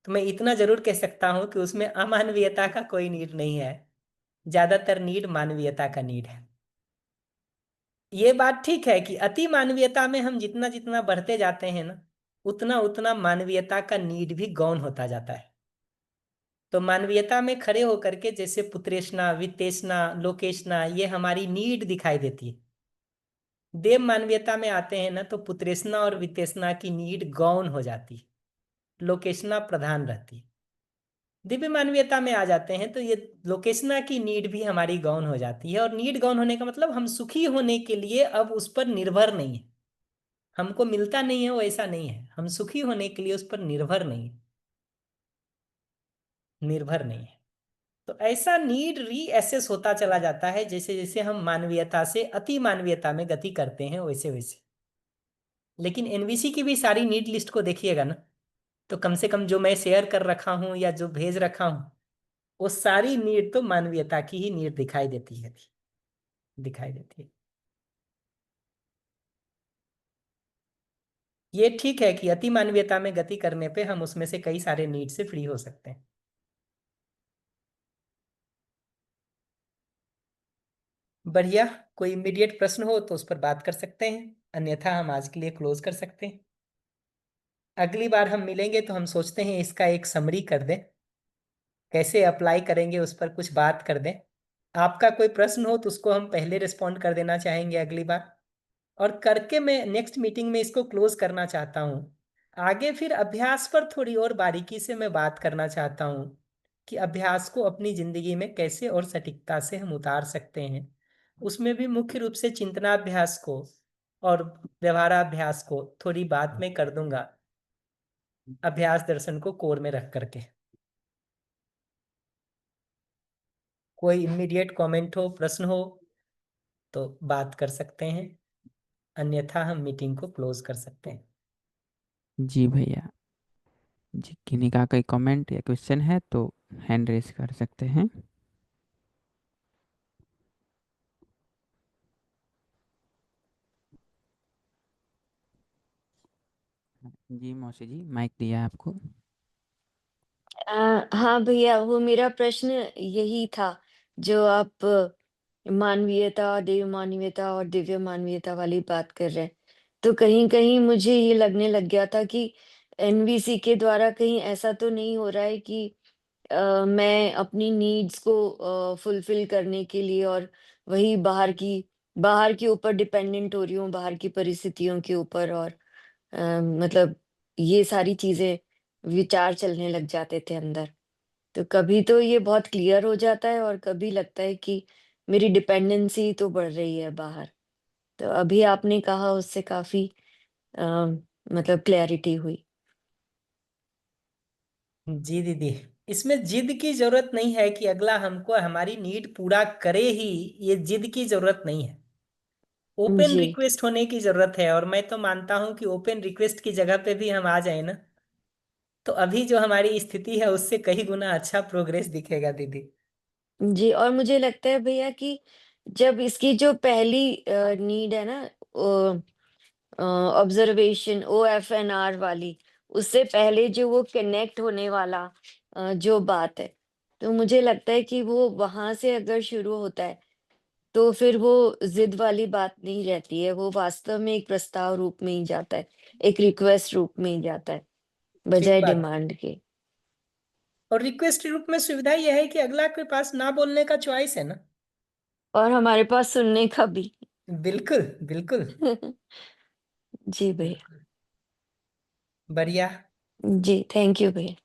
तो मैं इतना जरूर कह सकता हूं कि उसमें अमानवीयता का कोई नीड नहीं है, ज्यादातर नीड मानवीयता का नीड है। ये बात ठीक है कि अति मानवीयता में हम जितना जितना बढ़ते जाते हैं ना, उतना उतना मानवीयता का नीड भी गौण होता जाता है। तो मानवीयता में खड़े होकर के जैसे पुत्रेष्णा, वित्तेष्णा, लोकेष्णा, ये हमारी नीड दिखाई देती है, देव मानवीयता में आते हैं ना, तो पुत्रेषणा और वित्तेषणा की नीड गौण हो जाती है, लोकेशना प्रधान रहती है। दिव्य मानवीयता में आ जाते हैं तो ये लोकेशना की नीड भी हमारी गौण हो जाती है। और नीड गौण होने का मतलब हम सुखी होने के लिए अब उस पर निर्भर नहीं है, हमको मिलता नहीं है वो ऐसा नहीं है, हम सुखी होने के लिए उस पर निर्भर नहीं है, निर्भर नहीं है। तो ऐसा नीड रीअसेस होता चला जाता है जैसे जैसे हम मानवीयता से अति मानवीयता में गति करते हैं वैसे वैसे। लेकिन एनवीसी की भी सारी नीड लिस्ट को देखिएगा ना, तो कम से कम जो मैं शेयर कर रखा हूं या जो भेज रखा हूं, वो सारी नीड तो मानवीयता की ही नीड दिखाई देती है, दिखाई देती है। ये ठीक है कि अति मानवीयता में गति करने पे हम उसमें से कई सारे नीड से फ्री हो सकते हैं। बढ़िया, कोई इमीडिएट प्रश्न हो तो उस पर बात कर सकते हैं, अन्यथा हम आज के लिए क्लोज कर सकते हैं। अगली बार हम मिलेंगे तो हम सोचते हैं इसका एक समरी कर दें, कैसे अप्लाई करेंगे उस पर कुछ बात कर दें। आपका कोई प्रश्न हो तो उसको हम पहले रिस्पॉन्ड कर देना चाहेंगे अगली बार, और करके मैं नेक्स्ट मीटिंग में इसको क्लोज करना चाहता हूँ। आगे फिर अभ्यास पर थोड़ी और बारीकी से मैं बात करना चाहता हूँ कि अभ्यास को अपनी जिंदगी में कैसे और सटीकता से हम उतार सकते हैं। उसमें भी मुख्य रूप से चिंतनाभ्यास को और व्यवहाराभ्यास को थोड़ी बात में कर दूंगा, अभ्यास दर्शन को कोर में रख करके। कोई इमीडिएट कमेंट हो, प्रश्न हो तो बात कर सकते हैं, अन्यथा हम मीटिंग को क्लोज कर सकते हैं। जी भैया, जी किन्हीं का कोई कमेंट या क्वेश्चन है तो हैंड रेज कर सकते हैं। जी मौसी जी, माइक दिया है आपको। हाँ भैया, वो मेरा प्रश्न यही था जो आप मानवीयता, देव मानवीयता और दिव्य मानवीयता वाली बात कर रहे हैं। तो कहीं-कहीं मुझे ये लगने लग गया था कि एनवीसी के द्वारा कहीं ऐसा तो नहीं हो रहा है कि मैं अपनी नीड्स को फुलफिल करने के लिए और वही बाहर के ऊपर डिपेंडेंट हो रही हूँ, बाहर की परिस्थितियों के ऊपर, और मतलब ये सारी चीज़ें विचार चलने लग जाते थे अंदर। तो कभी तो ये बहुत क्लियर हो जाता है और कभी लगता है कि मेरी डिपेंडेंसी तो बढ़ रही है बाहर। तो अभी आपने कहा उससे काफ़ी अ, मतलब क्लैरिटी हुई। जी दीदी, इसमें जिद की जरूरत नहीं है कि अगला हमको हमारी नीड पूरा करे ही, ये जिद की जरूरत नहीं है। ओपन जी। रिक्वेस्ट होने की जरूरत है। और मैं तो मानता हूं कि ओपन रिक्वेस्ट की जगह पे भी हम आ जाए ना, तो अभी जो हमारी स्थिति है उससे कई गुना अच्छा प्रोग्रेस दिखेगा दीदी। जी, और मुझे लगता है भैया कि जब इसकी जो पहली नीड है ना, ऑब्जर्वेशन ओएफएनआर वाली, उससे पहले जो वो कनेक्ट होने वाला जो बात है, तो मुझे लगता है कि वो वहां से अगर शुरू होता है तो फिर वो जिद वाली बात नहीं रहती है, वो वास्तव में एक प्रस्ताव रूप में ही जाता है, एक रिक्वेस्ट रूप में ही जाता है, ठीक बजाय बात। डिमांड के। और रिक्वेस्ट रूप में सुविधा यह है कि अगला के पास ना बोलने का चॉइस है ना। और हमारे पास सुनने का भी। बिल्कुल बिल्कुल। जी भैया। बिल्कुल बढ़िया। जी, थैंक यू भैया।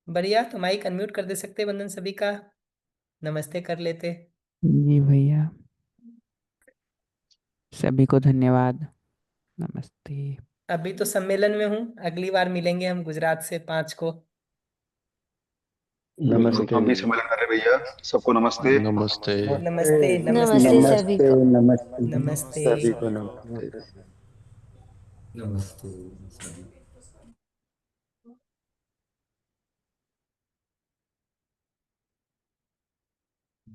बढ़िया, तो माइक अनम्यूट कर दे सकते वंदन सभी का, नमस्ते कर लेते। जी भैया, सभी को धन्यवाद, नमस्ते। अभी तो सम्मेलन में हूँ, अगली बार मिलेंगे हम गुजरात से 5 को। बिल्कुल, नमस्ते हम भी भैया। सम्मेलन कर रहे हैं भैया। सबको नमस्ते। नमस्ते। नमस्ते नमस्ते नमस्ते सभी को। नमस्ते। सभी को नमस्ते। नमस्ते सभी